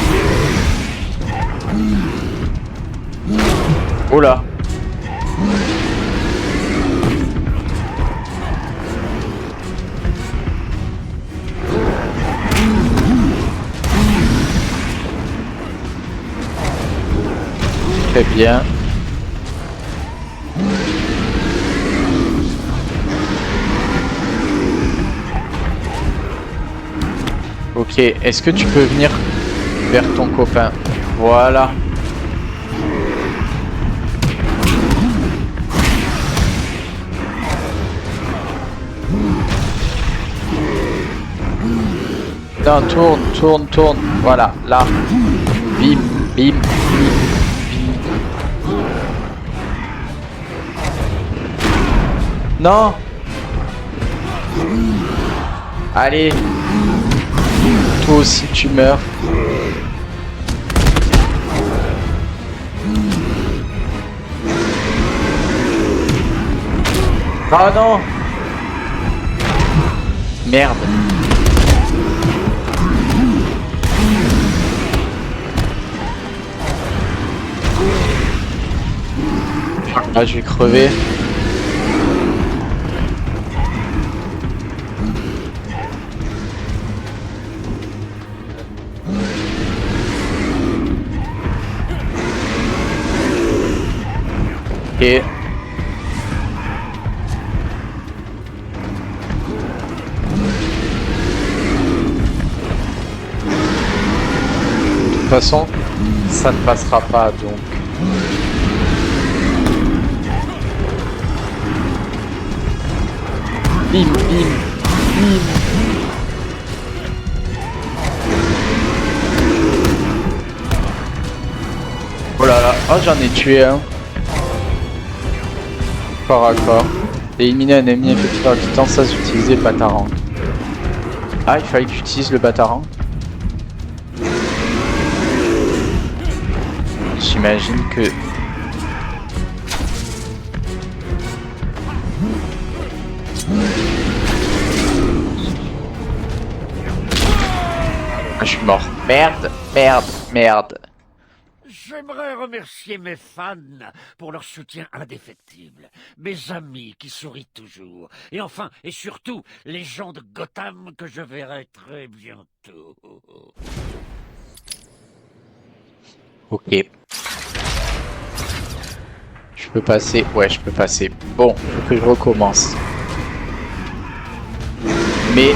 Oh là. Très bien. Ok, est-ce que tu peux venir vers ton copain? Voilà. Non, tourne, tourne, tourne. Voilà, là. Bim, bim, bim, bim. Non. Allez. Toi aussi tu meurs. Oh non. Merde. Là je vais crever. Et de toute façon, ça ne passera pas donc. Bim, bim, bim. Oh là là, oh j'en ai tué un. Corps à corps. Éliminer un ennemi effectué à distance sans utiliser le batarang. Ah, il fallait que j'utilise le batarang. J'imagine que... Ah, je suis mort. Merde, merde, merde. J'aimerais remercier mes fans pour leur soutien indéfectible, mes amis qui sourient toujours, et enfin, et surtout, les gens de Gotham que je verrai très bientôt. Ok. Je peux passer. Ouais, je peux passer. Bon, faut que je recommence. Mais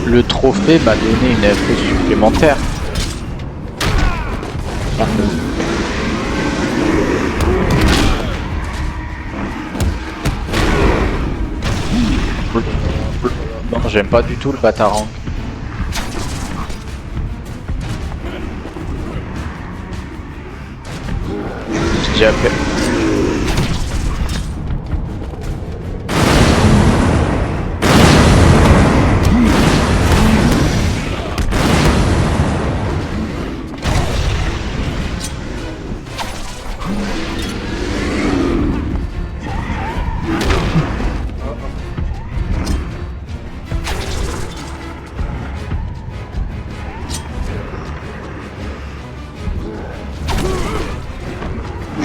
le trophée m'a donné une info supplémentaire. Non, j'aime pas du tout le batarang. J'ai déjà fait.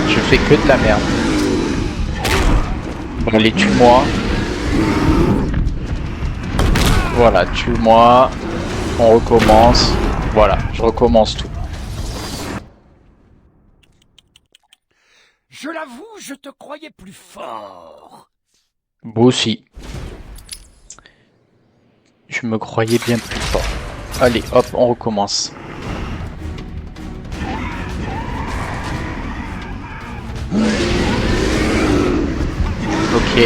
Je fais que de la merde. Bon, allez, tue-moi. Voilà, tue-moi. On recommence. Voilà, je recommence tout. Je l'avoue, je te croyais plus fort. Moi aussi. Je me croyais bien plus fort. Allez, hop, on recommence. Ok.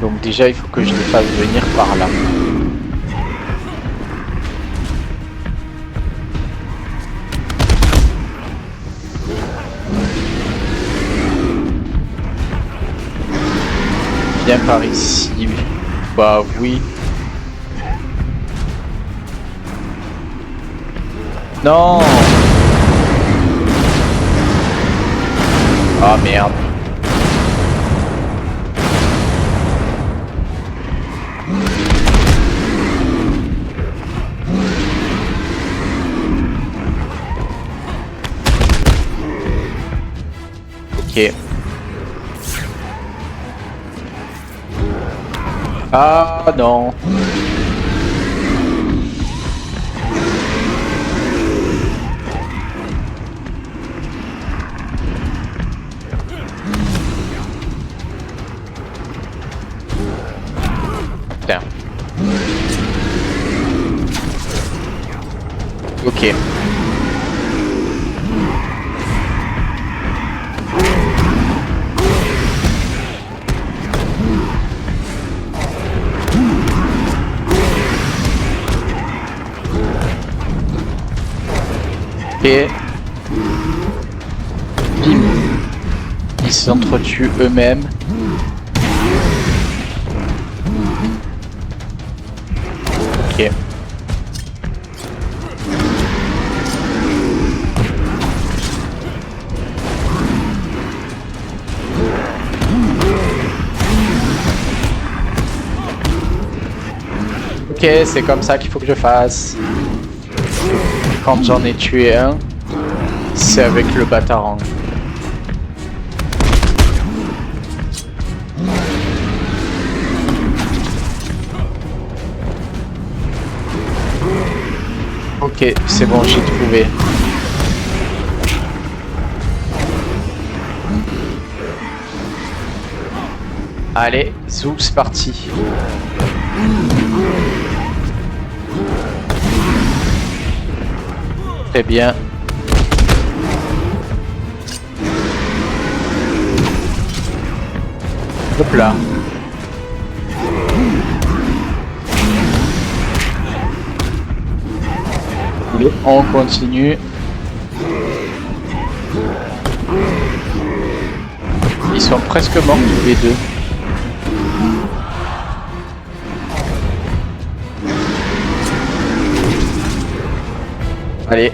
Donc déjà il faut que je les fasse venir par là. Viens par ici. Bah oui. Non. Ah merde. Ok. Ah non. Putain. Ok. Et bim. Ils s'entretuent eux-mêmes. Ok. Ok, c'est comme ça qu'il faut que je fasse. Quand j'en ai tué un, c'est avec le batarang. Ok, c'est bon, j'ai trouvé. Allez, zou, c'est parti. Très bien. Hop là. Et on continue. Ils sont presque morts tous les deux. Allez.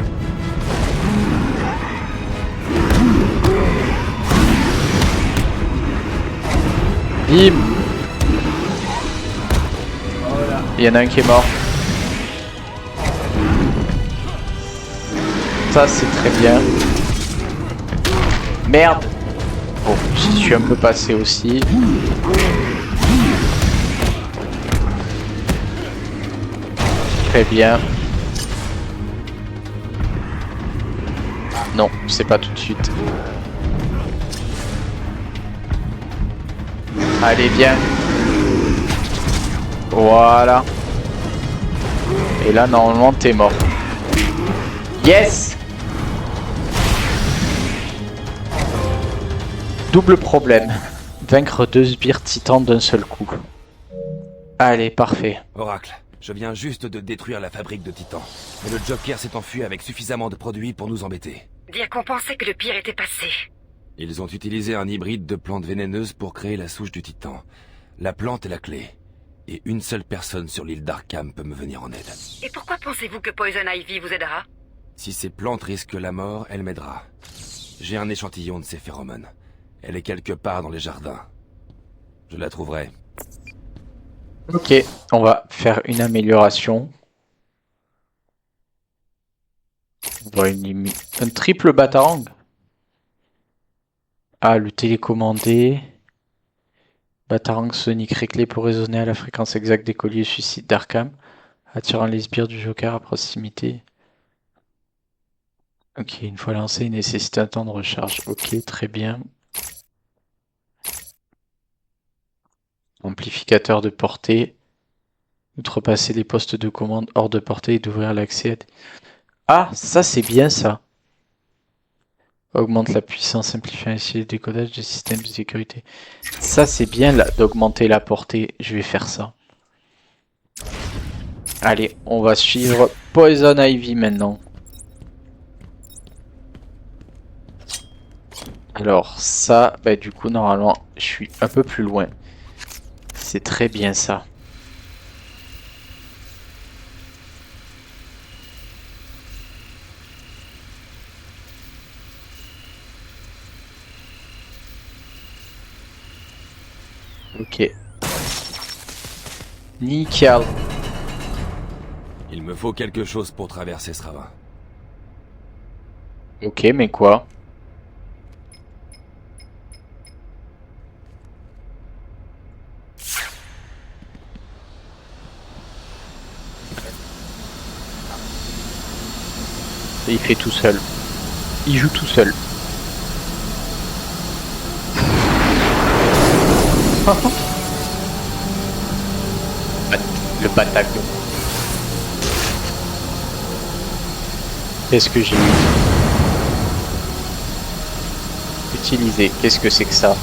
Bim. Il y en a un qui est mort. Ça c'est très bien. Merde. Bon, j'y suis un peu passé aussi. Très bien. Non, c'est pas tout de suite. Allez, viens. Voilà. Et là, normalement, t'es mort. Yes! Double problème. Vaincre 2 sbires titans d'un seul coup. Allez, parfait. Oracle, je viens juste de détruire la fabrique de titans. Mais le Joker s'est enfui avec suffisamment de produits pour nous embêter. Dire qu'on pensait que le pire était passé. Ils ont utilisé un hybride de plantes vénéneuses pour créer la souche du titan. La plante est la clé. Et une seule personne sur l'île d'Arkham peut me venir en aide. Et pourquoi pensez-vous que Poison Ivy vous aidera? Si ces plantes risquent la mort, elle m'aidera. J'ai un échantillon de ces phéromones. Elle est quelque part dans les jardins. Je la trouverai. Ok, on va faire une amélioration. On voit un triple batarang. Ah, le télécommandé. Batarang sonique réglé pour résonner à la fréquence exacte des colliers suicides d'Arkham, attirant les sbires du Joker à proximité. Ok, une fois lancé, il nécessite un temps de recharge. Ok, très bien. Amplificateur de portée. Outrepasser les postes de commande hors de portée et d'ouvrir l'accès à... Ah, ça c'est bien ça. Augmente la puissance, simplifie ainsi le décodage des systèmes de sécurité. Ça c'est bien d'augmenter la portée. Je vais faire ça. Allez, on va suivre Poison Ivy maintenant. Alors ça, bah, du coup normalement je suis un peu plus loin. C'est très bien ça. Ok. Nickel. Il me faut quelque chose pour traverser ce ravin. Ok, mais quoi? Et il fait tout seul. Il joue tout seul. Le Bataclan. Qu'est-ce que j'ai mis? Utiliser. Qu'est-ce que c'est que ça?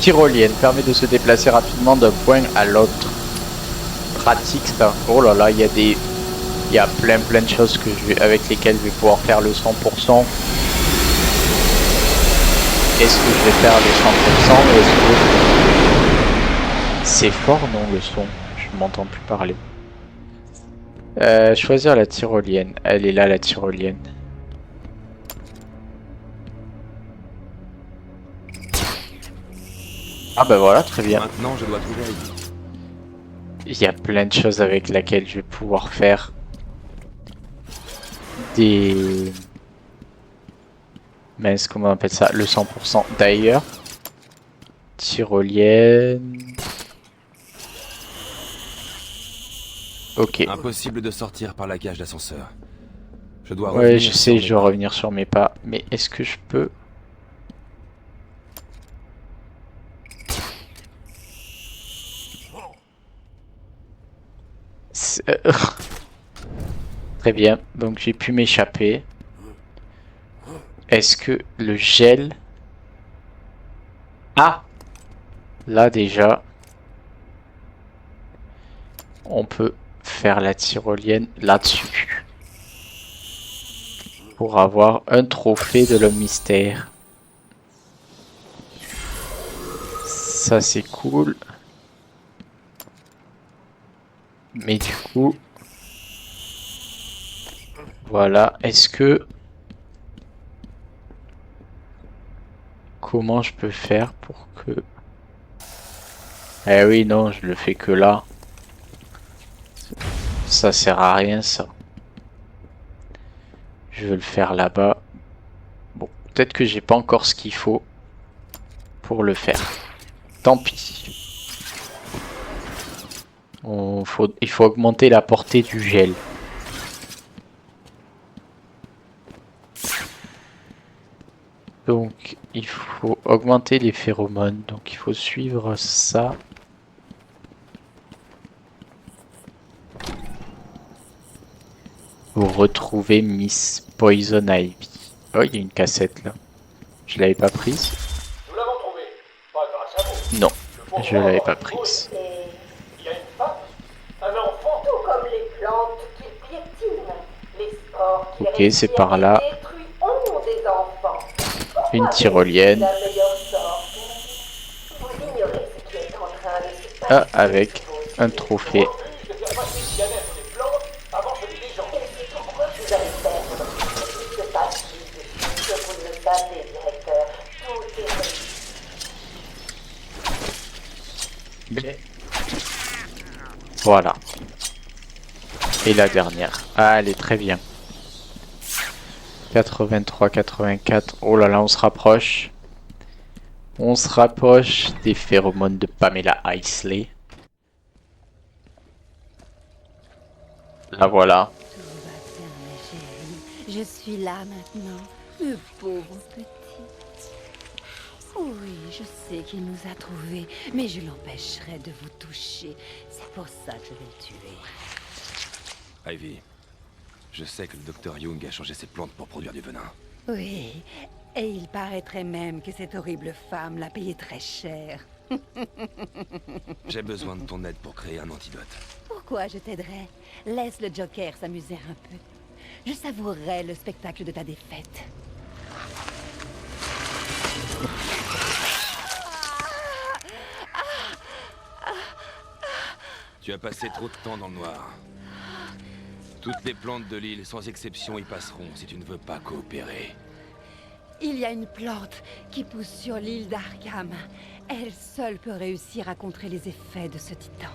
Tyrolienne permet de se déplacer rapidement d'un point à l'autre. Pratique ça. Oh là là, il y a Il y a plein de choses avec lesquelles je vais pouvoir faire le 100%. Est-ce que je vais faire le 100% ou est-ce que... C'est fort non le son? Je m'entends plus parler. Choisir la tyrolienne. Elle est là la tyrolienne. Ah bah voilà, très bien. Maintenant, je dois trouver Ivy. Il y a plein de choses avec lesquelles je vais pouvoir faire des... Mince, comment on appelle ça? Le 100%. D'ailleurs, tyrolienne... Ok. Impossible de sortir par la cage d'ascenseur. Je dois Ouais, revenir je sais, sur je mes dois pas. revenir sur mes pas. Mais est-ce que je peux... Très bien, donc j'ai pu m'échapper. Est-ce que le gel... Ah! Là déjà, on peut faire la tyrolienne là-dessus. Pour avoir un trophée de l'homme mystère. Ça c'est cool. Mais du coup... Voilà, est-ce que... Comment je peux faire pour que... Eh oui, non, je le fais que là. Ça sert à rien, ça. Je veux le faire là-bas. Bon, peut-être que j'ai pas encore ce qu'il faut pour le faire. Tant pis. Il faut augmenter la portée du gel. Donc, il faut augmenter les phéromones. Donc, il faut suivre ça. Pour retrouver Miss Poison Ivy. Oh, il y a une cassette là. Je l'avais pas prise. Nous l'avons trouvé. Pas grâce à vous. Non, Le pauvre je l'avais pas homme, prise. Et il y a une femme, un enfant. tout comme les plantes qu'ils piétinent, les sports qu'ils Ok, réussissent c'est par là. à détruire ont des enfants. Pourquoi Une est-ce tyrolienne. la meilleure sorte? Vous ignorez ce qui est en train de se passer. Ah, avec un trophée. De faire passer cyanène sur les plantes avant celui des gens. Et c'est pourquoi vous allez perdre votre ce qui se passe ici, que vous ne le savez, directeur. Tout est Voilà. Et la dernière. Ah, elle est très bien. 83, 84. Oh là là, on se rapproche. On se rapproche des phéromones de Pamela Isley. La voilà. Tout va bien, ma chérie. Je suis là maintenant, me pauvre petite. Oui, je sais qu'il nous a trouvés, mais je l'empêcherai de vous toucher. C'est pour ça que je vais le tuer. Ivy, je sais que le docteur Young a changé ses plantes pour produire du venin. Oui, et il paraîtrait même que cette horrible femme l'a payé très cher. J'ai besoin de ton aide pour créer un antidote. Pourquoi je t'aiderais? Laisse le Joker s'amuser un peu. Je savourerai le spectacle de ta défaite. Tu as passé trop de temps dans le noir. Toutes les plantes de l'île, sans exception, y passeront si tu ne veux pas coopérer. Il y a une plante qui pousse sur l'île d'Arkham. Elle seule peut réussir à contrer les effets de ce titan.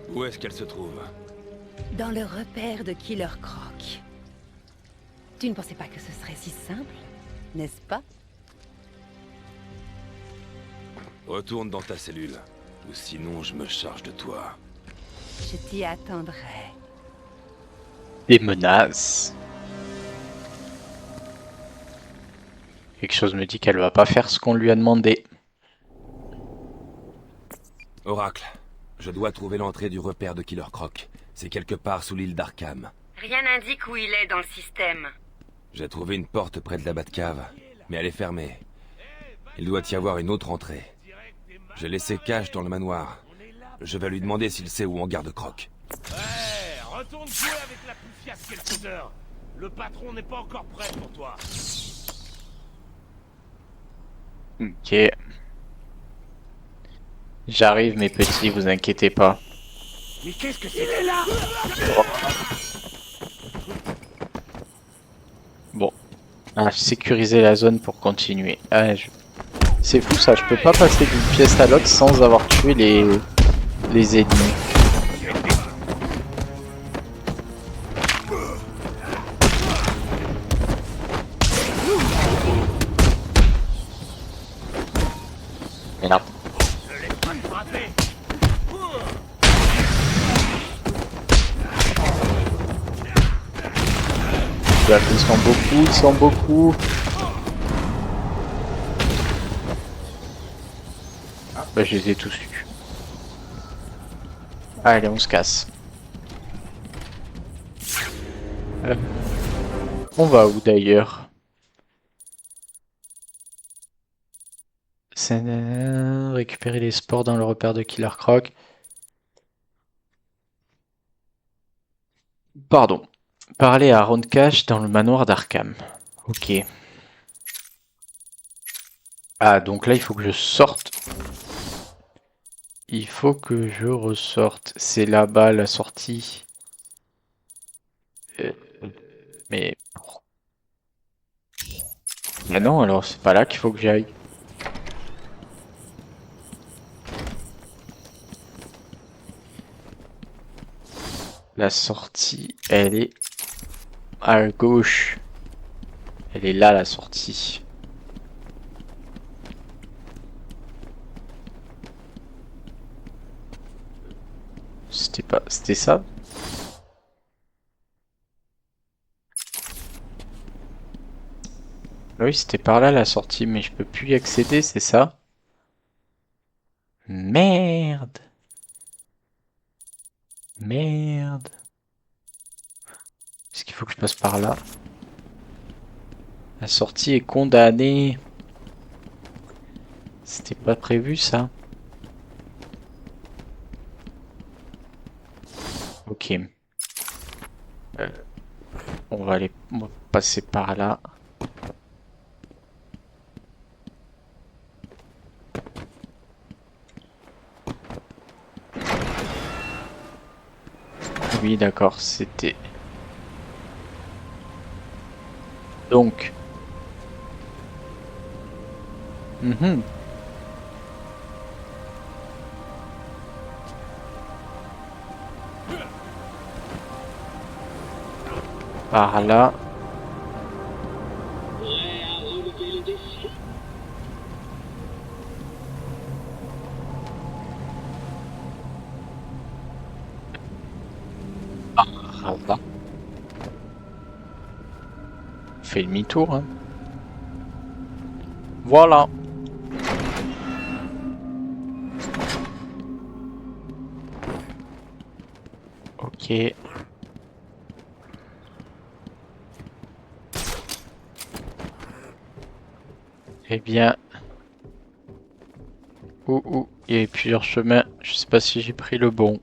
Où est-ce qu'elle se trouve? Dans le repère de Killer Croc. Tu ne pensais pas que ce serait si simple, n'est-ce pas? Retourne dans ta cellule, ou sinon je me charge de toi. Je t'y attendrai. Des menaces. Quelque chose me dit qu'elle va pas faire ce qu'on lui a demandé. Oracle, je dois trouver l'entrée du repère de Killer Croc. C'est quelque part sous l'île d'Arkham. Rien n'indique où il est dans le système. J'ai trouvé une porte près de la Batcave, mais elle est fermée. Il doit y avoir une autre entrée. J'ai laissé Cash dans le manoir. Je vais lui demander s'il sait où on garde Croc. Ouais, retourne donc jouer avec la poufiasse quelques heures. Le patron n'est pas encore prêt pour toi. Ok. J'arrive mes petits, vous inquiétez pas. Mais qu'est-ce que c'était là? Bon. Ah, sécuriser la zone pour continuer. Ah, c'est fou ça, je peux pas passer d'une pièce à l'autre sans avoir tué les ennemis. Merde. Ils sont beaucoup, ils sont beaucoup. Ah, bah je les ai tous eus. Allez, on se casse. On va où d'ailleurs? C'est récupérer les spores dans le repère de Killer Croc. Pardon. Parler à Ron Cash dans le manoir d'Arkham. Ok. Ah, donc là, il faut que je sorte. Il faut que je ressorte. C'est là-bas la sortie. Mais... Ah non, alors c'est pas là qu'il faut que j'aille. La sortie, elle est à gauche. Elle est là, la sortie. C'était ça? Oui, c'était par là la sortie, mais je peux plus y accéder, c'est ça? Merde! Merde! Est-ce qu'il faut que je passe par là? La sortie est condamnée. C'était pas prévu ça? Ok. On va passer par là. Oui, d'accord, c'était... Donc... Par là... Là. Fait demi-tour, hein. Voilà. Ok. Eh bien... il y avait plusieurs chemins. Je sais pas si j'ai pris le bon.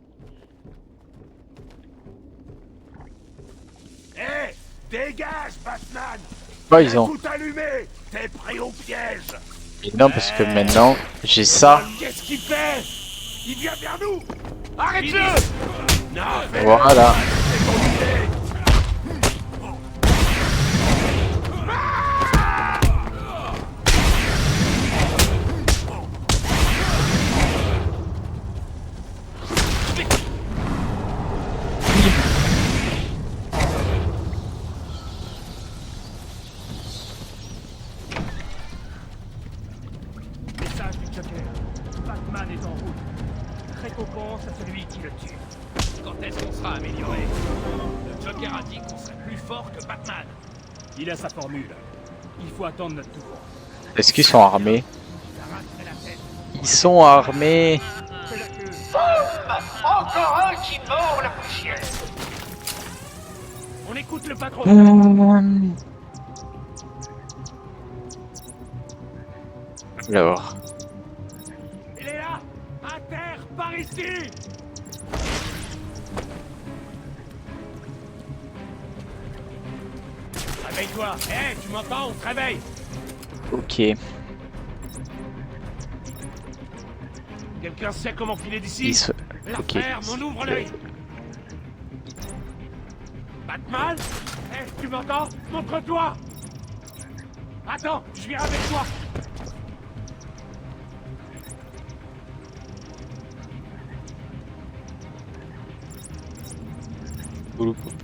Dégage, Batman! Oh, ils ont... Tout allumé! T'es pris au piège! Mais non, parce que maintenant, j'ai ça. Qu'est-ce qu'il fait? Il vient vers nous! Arrête-le! Non, Voilà. Message du Joker. Batman est en route. Récompense à celui qui le tue. Quand est-ce qu'on sera amélioré? Le Joker a dit qu'on serait plus fort que Batman. Il a sa formule. Il faut attendre notre tour. Est-ce qu'ils sont armés? Ils sont armés. Encore un qui mord la poussière. On écoute le patron. Alors. Il est là. À terre, par ici. Réveille-toi. Hé, tu m'entends? On se réveille. Ok. Quelqu'un sait comment filer d'ici? La Ok. ferme, on ouvre l'œil. Batman? Hé, tu m'entends? Montre-toi. Attends, je viens avec toi.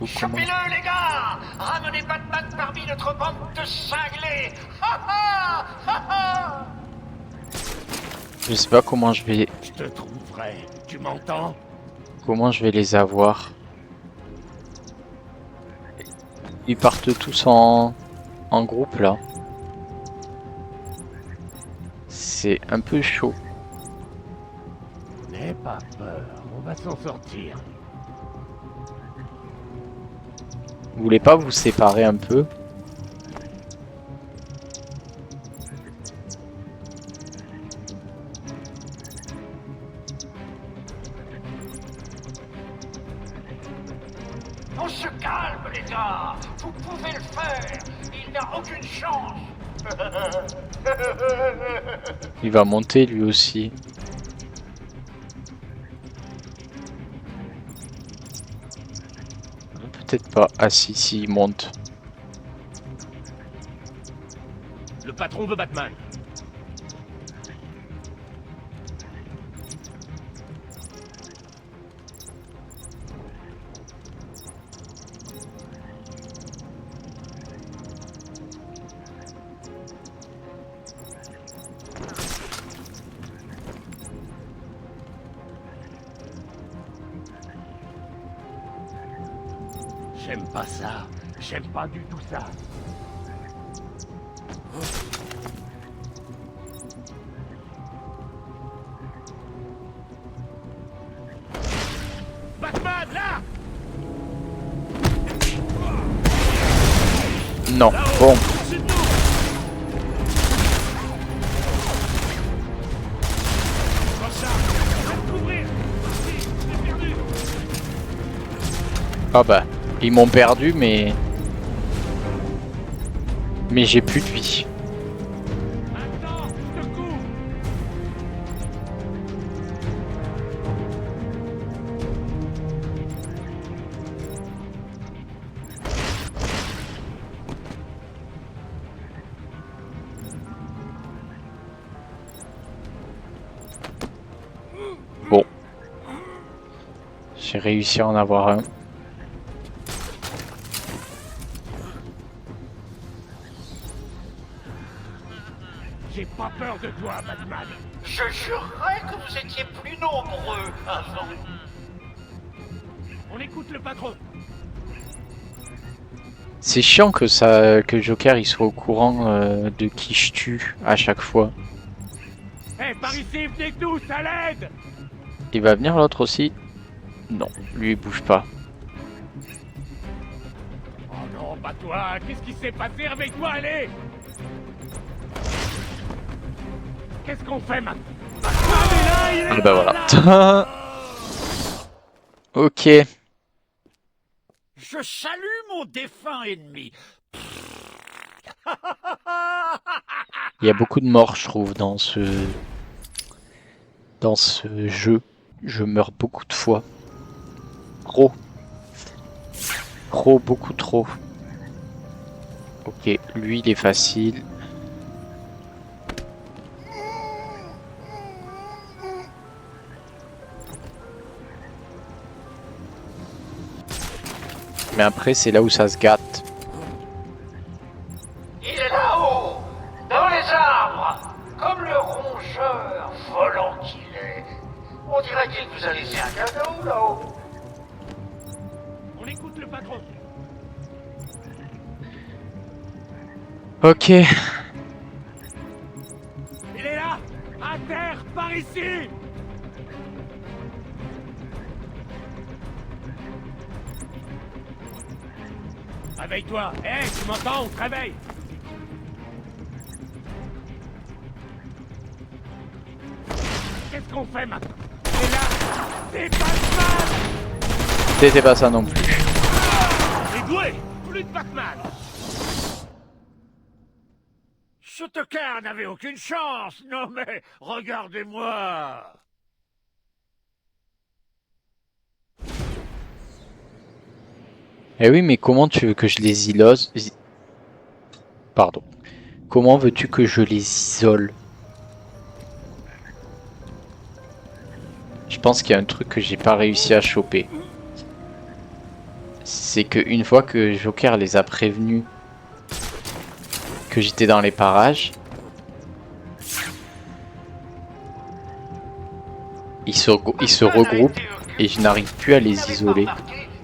Chopez-le, les gars! Ramenez Batman parmi notre bande de cinglés! Ha ha! Ha ha! Je sais pas comment je vais... Je te trouverai, tu m'entends? Comment je vais les avoir. Ils partent tous en groupe là. C'est un peu chaud. N'aie pas peur, on va s'en sortir. Vous voulez pas vous séparer un peu? On se calme, les gars! Vous pouvez le faire! Il n'a aucune chance! Il va monter lui aussi. Peut-être pas. Ah si, il monte. Le patron veut Batman. J'aime pas ça. J'aime pas du tout ça. Batman, là! Non, bon. Au-dessus de nous! Comme ça, faites couvrir! Ici, je l'ai perdu! Ah bah, ils m'ont perdu mais j'ai plus de vie. Attends, je te couvre! Bon. J'ai réussi à en avoir un. J'ai pas peur de toi, Batman. Je jurerais que vous étiez plus nombreux avant. On écoute le patron. C'est chiant que Joker il soit au courant de qui je tue à chaque fois. Hé, par ici, venez tous, à l'aide! Il va venir l'autre aussi? Non, lui il bouge pas. Oh non, pas toi! Qu'est-ce qui s'est passé? Réveille-toi, allez! Qu'est-ce qu'on fait maintenant? Batman est là, il est Ah bah là, voilà. Ok. Je salue mon défunt ennemi. Il y a beaucoup de morts je trouve dans ce jeu. Je meurs beaucoup de fois. Trop. Beaucoup trop. Ok, lui il est facile. Mais après c'est là où ça se gâte. Il est là-haut, dans les arbres, comme le rongeur volant qu'il est. On dirait qu'il vous a laissé un cadeau là-haut. On écoute le patron. Ok. Il est là! À terre, par ici! Réveille-toi! Hé, tu m'entends? On te réveille! Qu'est-ce qu'on fait maintenant? C'est là! C'est Batman! C'était pas ça non plus. C'est doué! Plus de Batman! Ce tocard n'avait aucune chance. Non mais, regardez-moi. Eh oui, mais comment tu veux que je les ilose... Pardon. Comment veux-tu que je les isole? Je pense qu'il y a un truc que j'ai pas réussi à choper. C'est que une fois que Joker les a prévenus que j'étais dans les parages, ils se regroupent et je n'arrive plus à les isoler.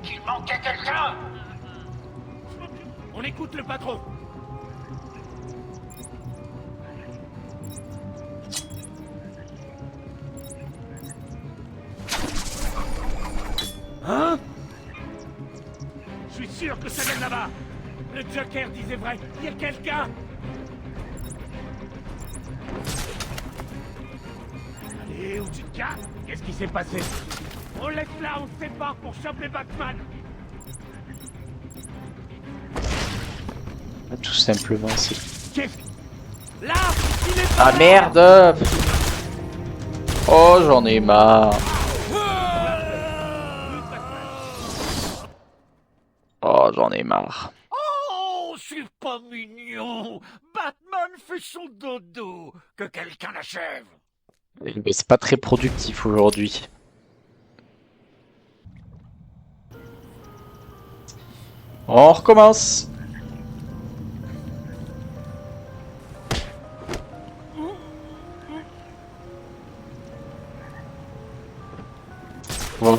Qu'il manquait quelqu'un. On écoute le patron. Hein? Je suis sûr que ça vient de là-bas. Le Joker disait vrai. Il y a quelqu'un. Allez, où tu te casses? Qu'est-ce qui s'est passé? On laisse là, on se sépare pour choper Batman. Tout simplement, c'est... Qu'est-ce? Là, il est... Ah merde! Oh, j'en ai marre. Oh, j'en ai marre. Oh, c'est pas mignon. Batman fait son dodo. Que quelqu'un l'achève. Mais c'est pas très productif aujourd'hui. On recommence. Bon.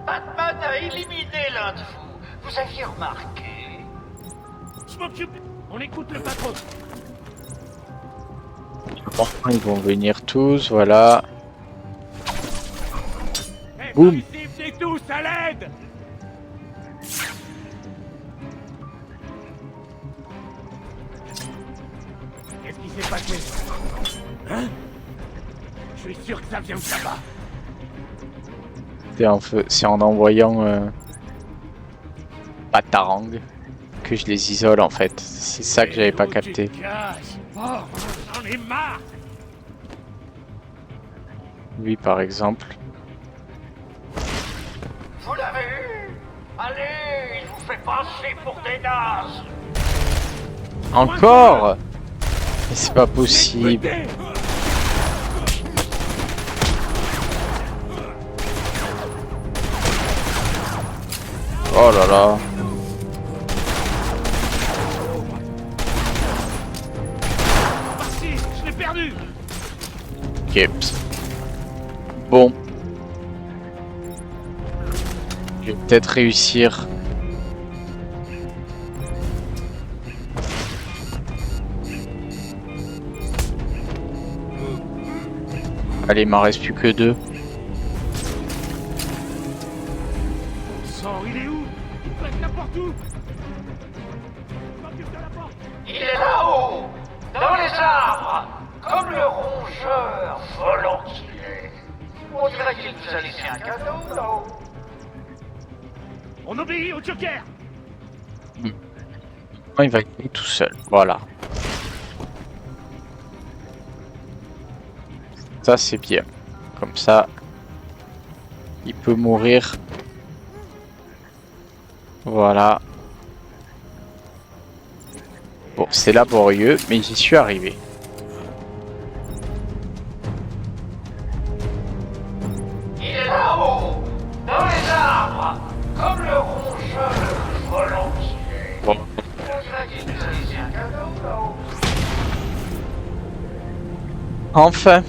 Batman a éliminé l'un de vous. Vous aviez remarqué. Je m'occupe. On écoute le patron. Enfin, ils vont venir tous, voilà. Hey, Boum. par ici, venez tous à l'aide. Qu'est-ce qui s'est passé? Hein? Je suis sûr que ça vient de là-bas. C'est en envoyant Batarang que je les isole en fait. C'est ça que j'avais pas capté. Oh, j'en ai marre. Lui par exemple. Vous l'avez eu? Allez, il vous fait passer pour des nazes. Encore? Mais c'est pas possible. Oh là là. Parti, je l'ai perdu. Ok. Bon. Je vais peut-être réussir. Allez, il m'en reste plus que 2. Sang, il est où? Il peut être n'importe où. Je m'occupe de la porte. Il est là-haut, dans les arbres, comme le rongeur volant qu'il est. On dirait qu'il nous a laissé un cadeau là-haut. On obéit au Joker. Il va y aller tout seul. Voilà. Ça c'est bien. Comme ça, il peut mourir. Voilà. Bon, c'est laborieux, mais j'y suis arrivé. Il est là-haut, dans les arbres, comme le rongeur volant qu'il est. Bon. On dirait qu'il nous a laissé un cadeau là-haut. Enfin.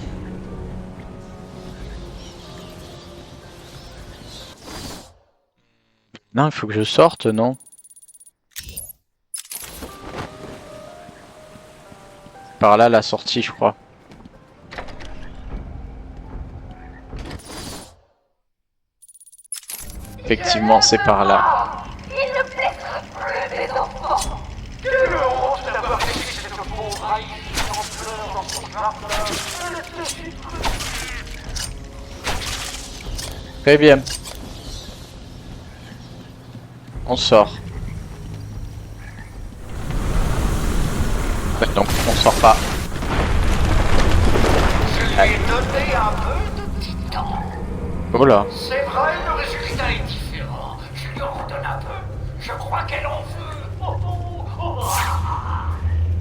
Non, il faut que je sorte, non? Par là, la sortie, je crois. Effectivement, c'est par là. Il ne blessera plus les enfants. Quelle honte d'avoir laissé cette pauvre haïtie en pleurs dans son jardin. Très bien. On sort. Donc on sort pas. Je lui ai donné un peu de titan. Oh là. C'est vrai, le résultat est différent. Je lui en redonne un peu. Je crois qu'elle en veut. Oh, oh, oh, ah.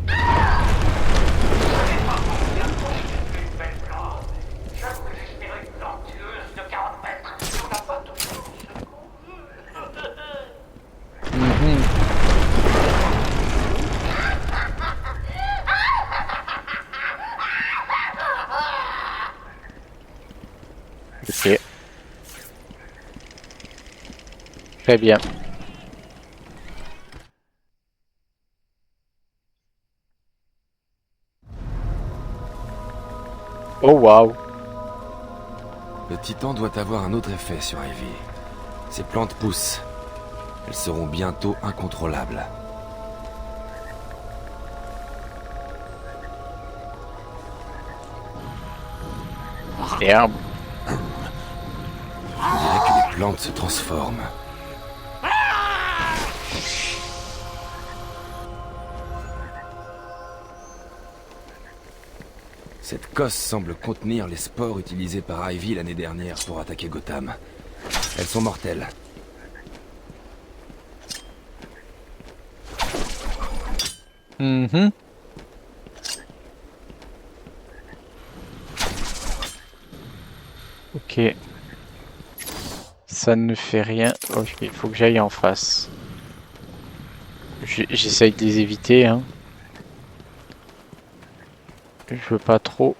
Je n'ai pas combien de temps j'ai fait une belle plante. J'avoue que j'espérais une plantueuse de 40 mètres. On n'a pas toujours ce qu'on veut. Ok. Très bien. Oh waouh. Le titan doit avoir un autre effet sur Ivy. Ces plantes poussent. Elles seront bientôt incontrôlables. Merde. On dirait que les plantes se transforment. Cette cosse semble contenir les spores utilisés par Ivy l'année dernière pour attaquer Gotham. Elles sont mortelles. Ok. Ça ne fait rien. Ok, il faut que j'aille en face. J'essaye de les éviter, hein. Je veux pas trop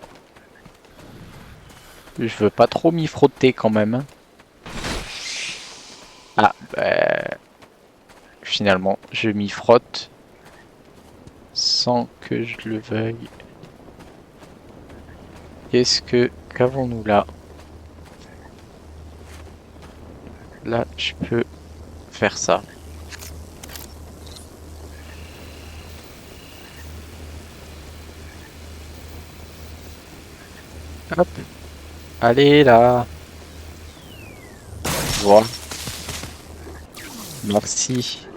m'y frotter quand même, hein. Ah, bah... Finalement, je m'y frotte. Sans que je le veuille. Qu'avons-nous là? Là, je peux faire ça. Hop. Allez là. Voilà. Merci.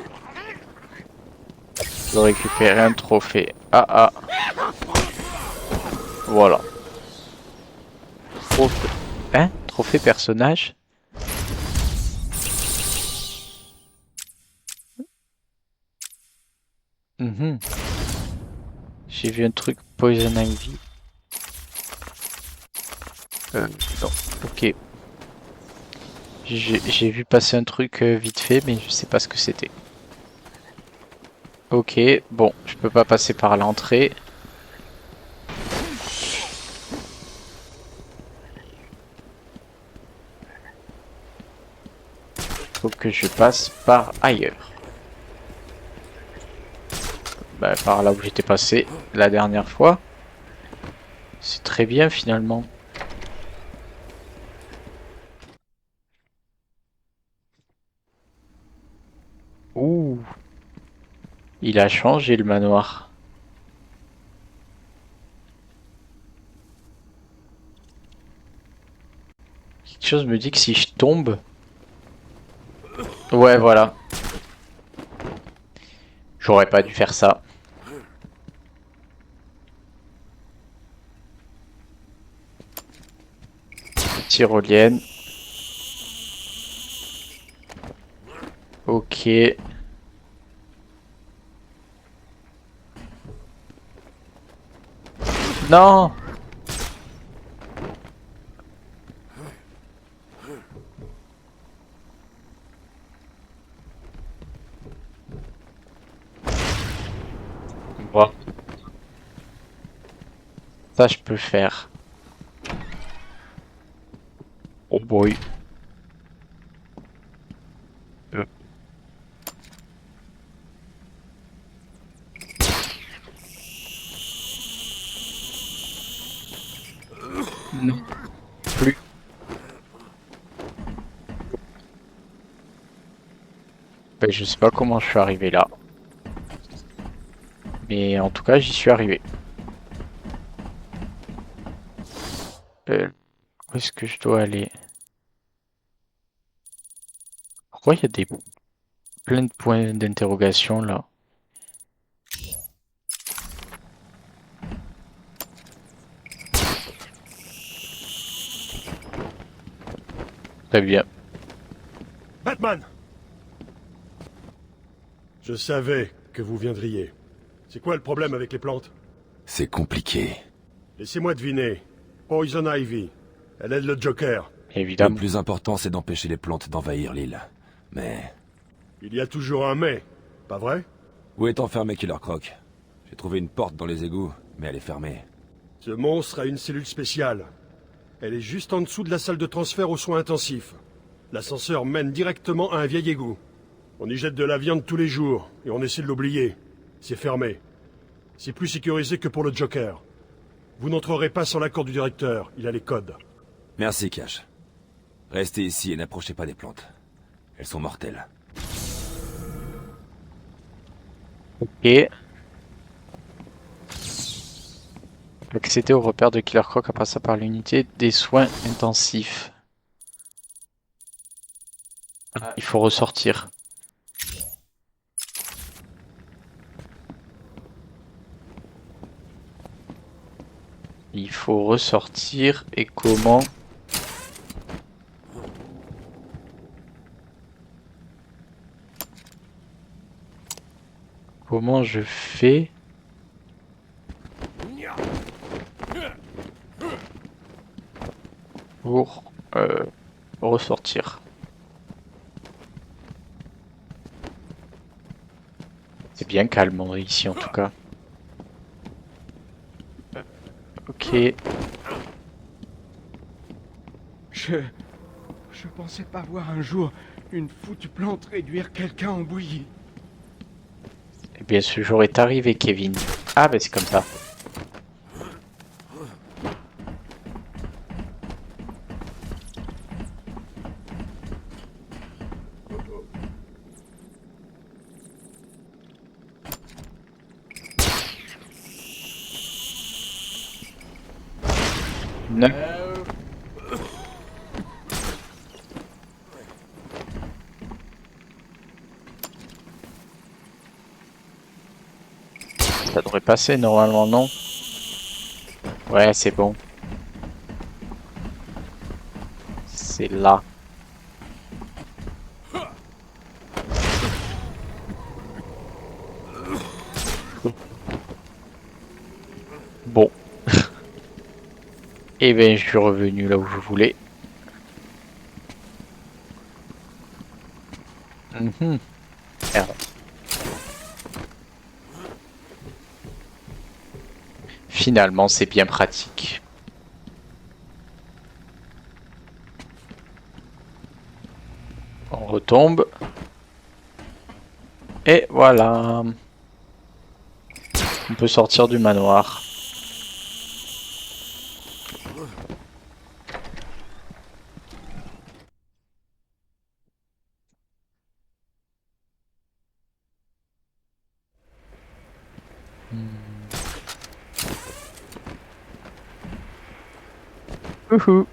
Je vais récupérer un trophée. Ah. Voilà. Trophée. Hein? Trophée personnage? J'ai vu un truc Poison Ivy. Non, ok. J'ai vu passer un truc vite fait, mais je sais pas ce que c'était. Ok, bon, je peux pas passer par l'entrée. Faut que je passe par ailleurs. Bah, par là où j'étais passé la dernière fois. C'est très bien finalement. Ouh. Il a changé le manoir. Quelque chose me dit que si je tombe... Ouais, voilà. J'aurais pas dû faire ça. Tyrolienne. Ok. Non! Bon. Ça, je peux faire. Oh boy. Non. Plus. Ben, je sais pas comment je suis arrivé là. Mais en tout cas, j'y suis arrivé. Où est-ce que je dois aller? Pourquoi il y a des Plein de points d'interrogation là. Très bien. Batman! Je savais que vous viendriez. C'est quoi le problème avec les plantes? C'est compliqué. Laissez-moi deviner. Poison Ivy. Elle aide le Joker. Évidemment. Le plus important, c'est d'empêcher les plantes d'envahir l'île. Mais... Il y a toujours un mais, pas vrai? Où est enfermé Killer Croc? J'ai trouvé une porte dans les égouts, mais elle est fermée. Ce monstre a une cellule spéciale. Elle est juste en dessous de la salle de transfert aux soins intensifs. L'ascenseur mène directement à un vieil égout. On y jette de la viande tous les jours, et on essaie de l'oublier. C'est fermé. C'est plus sécurisé que pour le Joker. Vous n'entrerez pas sans l'accord du directeur, il a les codes. Merci, Cash. Restez ici et n'approchez pas des plantes. Elles sont mortelles. Ok. Accéder au repère de Killer Croc en passant par l'unité des soins intensifs. Ah, il faut ressortir. Il faut ressortir et comment? Comment je fais? Pour ressortir. C'est bien calme ici en tout cas. Ok. Je pensais pas voir un jour une foutue plante réduire quelqu'un en bouillie. Eh bien ce jour est arrivé, Kevin. Ah bah c'est comme ça. Non. Ça devrait passer normalement, non? Ouais, c'est bon. C'est là. Bon. Et ben, je suis revenu là où je voulais. Merde. Finalement, c'est bien pratique. On retombe. Et voilà. On peut sortir du manoir. Uhou.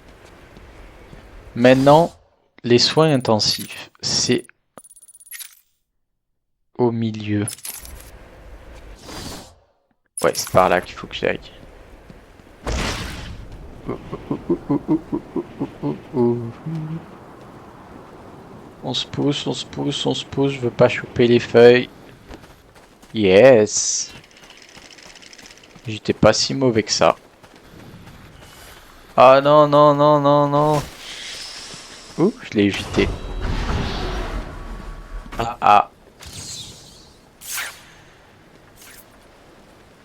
Maintenant, les soins intensifs, c'est au milieu. Ouais, c'est par là qu'il faut que j'aille. On se pousse, on se pousse, on se pousse. Je veux pas choper les feuilles. Yes. J'étais pas si mauvais que ça. Ah non, non, non, non, non. Ouh, je l'ai évité. Ah, ah.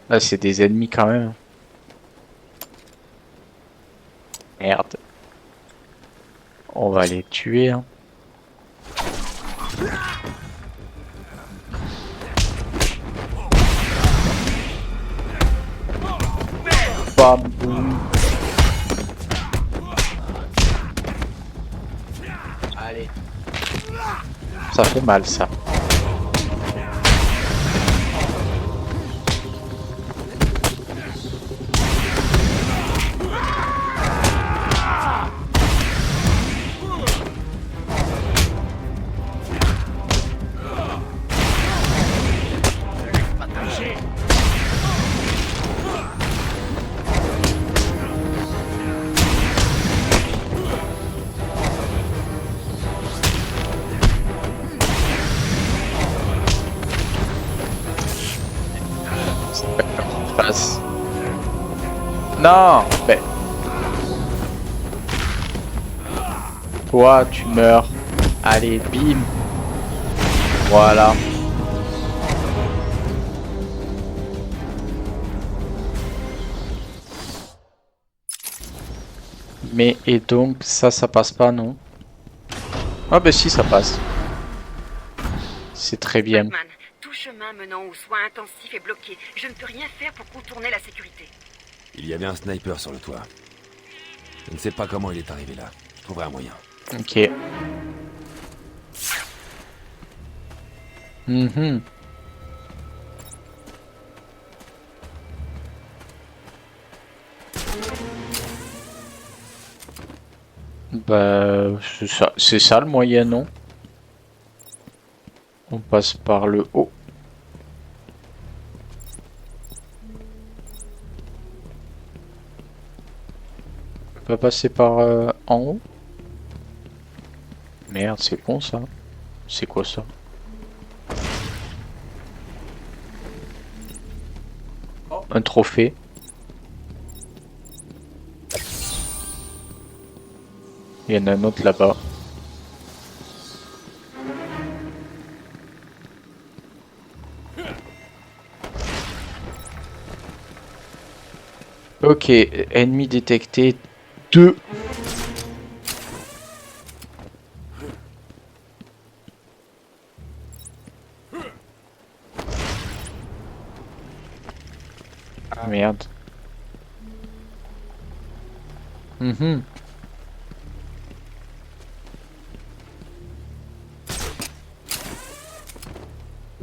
Là, c'est des ennemis quand même. Merde. On va les tuer, hein. Bam, boum. Allez. Ça fait mal, ça. Passe. Non, mais... Toi, tu meurs. Allez, bim. Voilà. Mais et donc ça passe pas, non? Ah bah si, ça passe. C'est très bien. Batman, tout chemin menant aux soins intensifs est bloqué. Je ne peux rien faire pour contourner la sécurité. Il y avait un sniper sur le toit. Je ne sais pas comment il est arrivé là. Je trouverai un moyen. Ok. Mhm. Bah, c'est ça le moyen, non? On passe par le haut. On peut pas passer par en haut? Merde, c'est con ça. C'est quoi ça? Un trophée. Il y en a un autre là-bas. Ok, ennemi détecté 2. Ah merde. Mhm.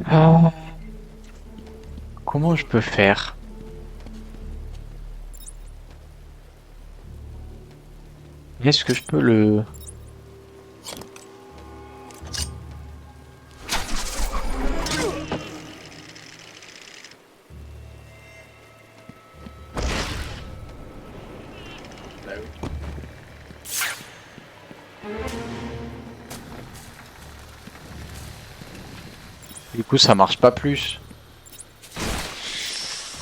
Ah. Comment je peux faire? Est-ce que je peux le... Du coup, ça marche pas plus.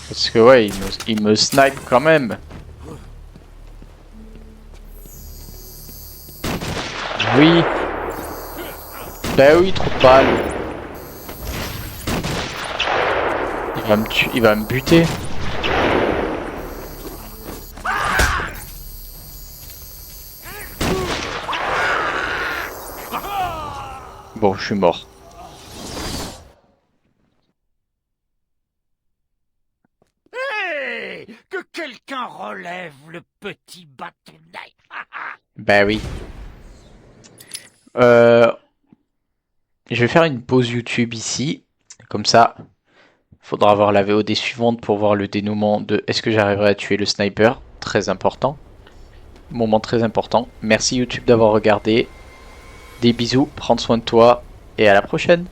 Parce que ouais, il me snipe quand même. Oui. Bah oui, trop pâle. Il va me buter. Bon, je suis mort. Hey, que quelqu'un relève le petit bâton d'ail. Bah oui. Je vais faire une pause YouTube ici. Comme ça, faudra voir la VOD suivante pour voir le dénouement de est-ce que j'arriverai à tuer le sniper. Très important. Moment très important. Merci YouTube d'avoir regardé. Des bisous, prends soin de toi et à la prochaine.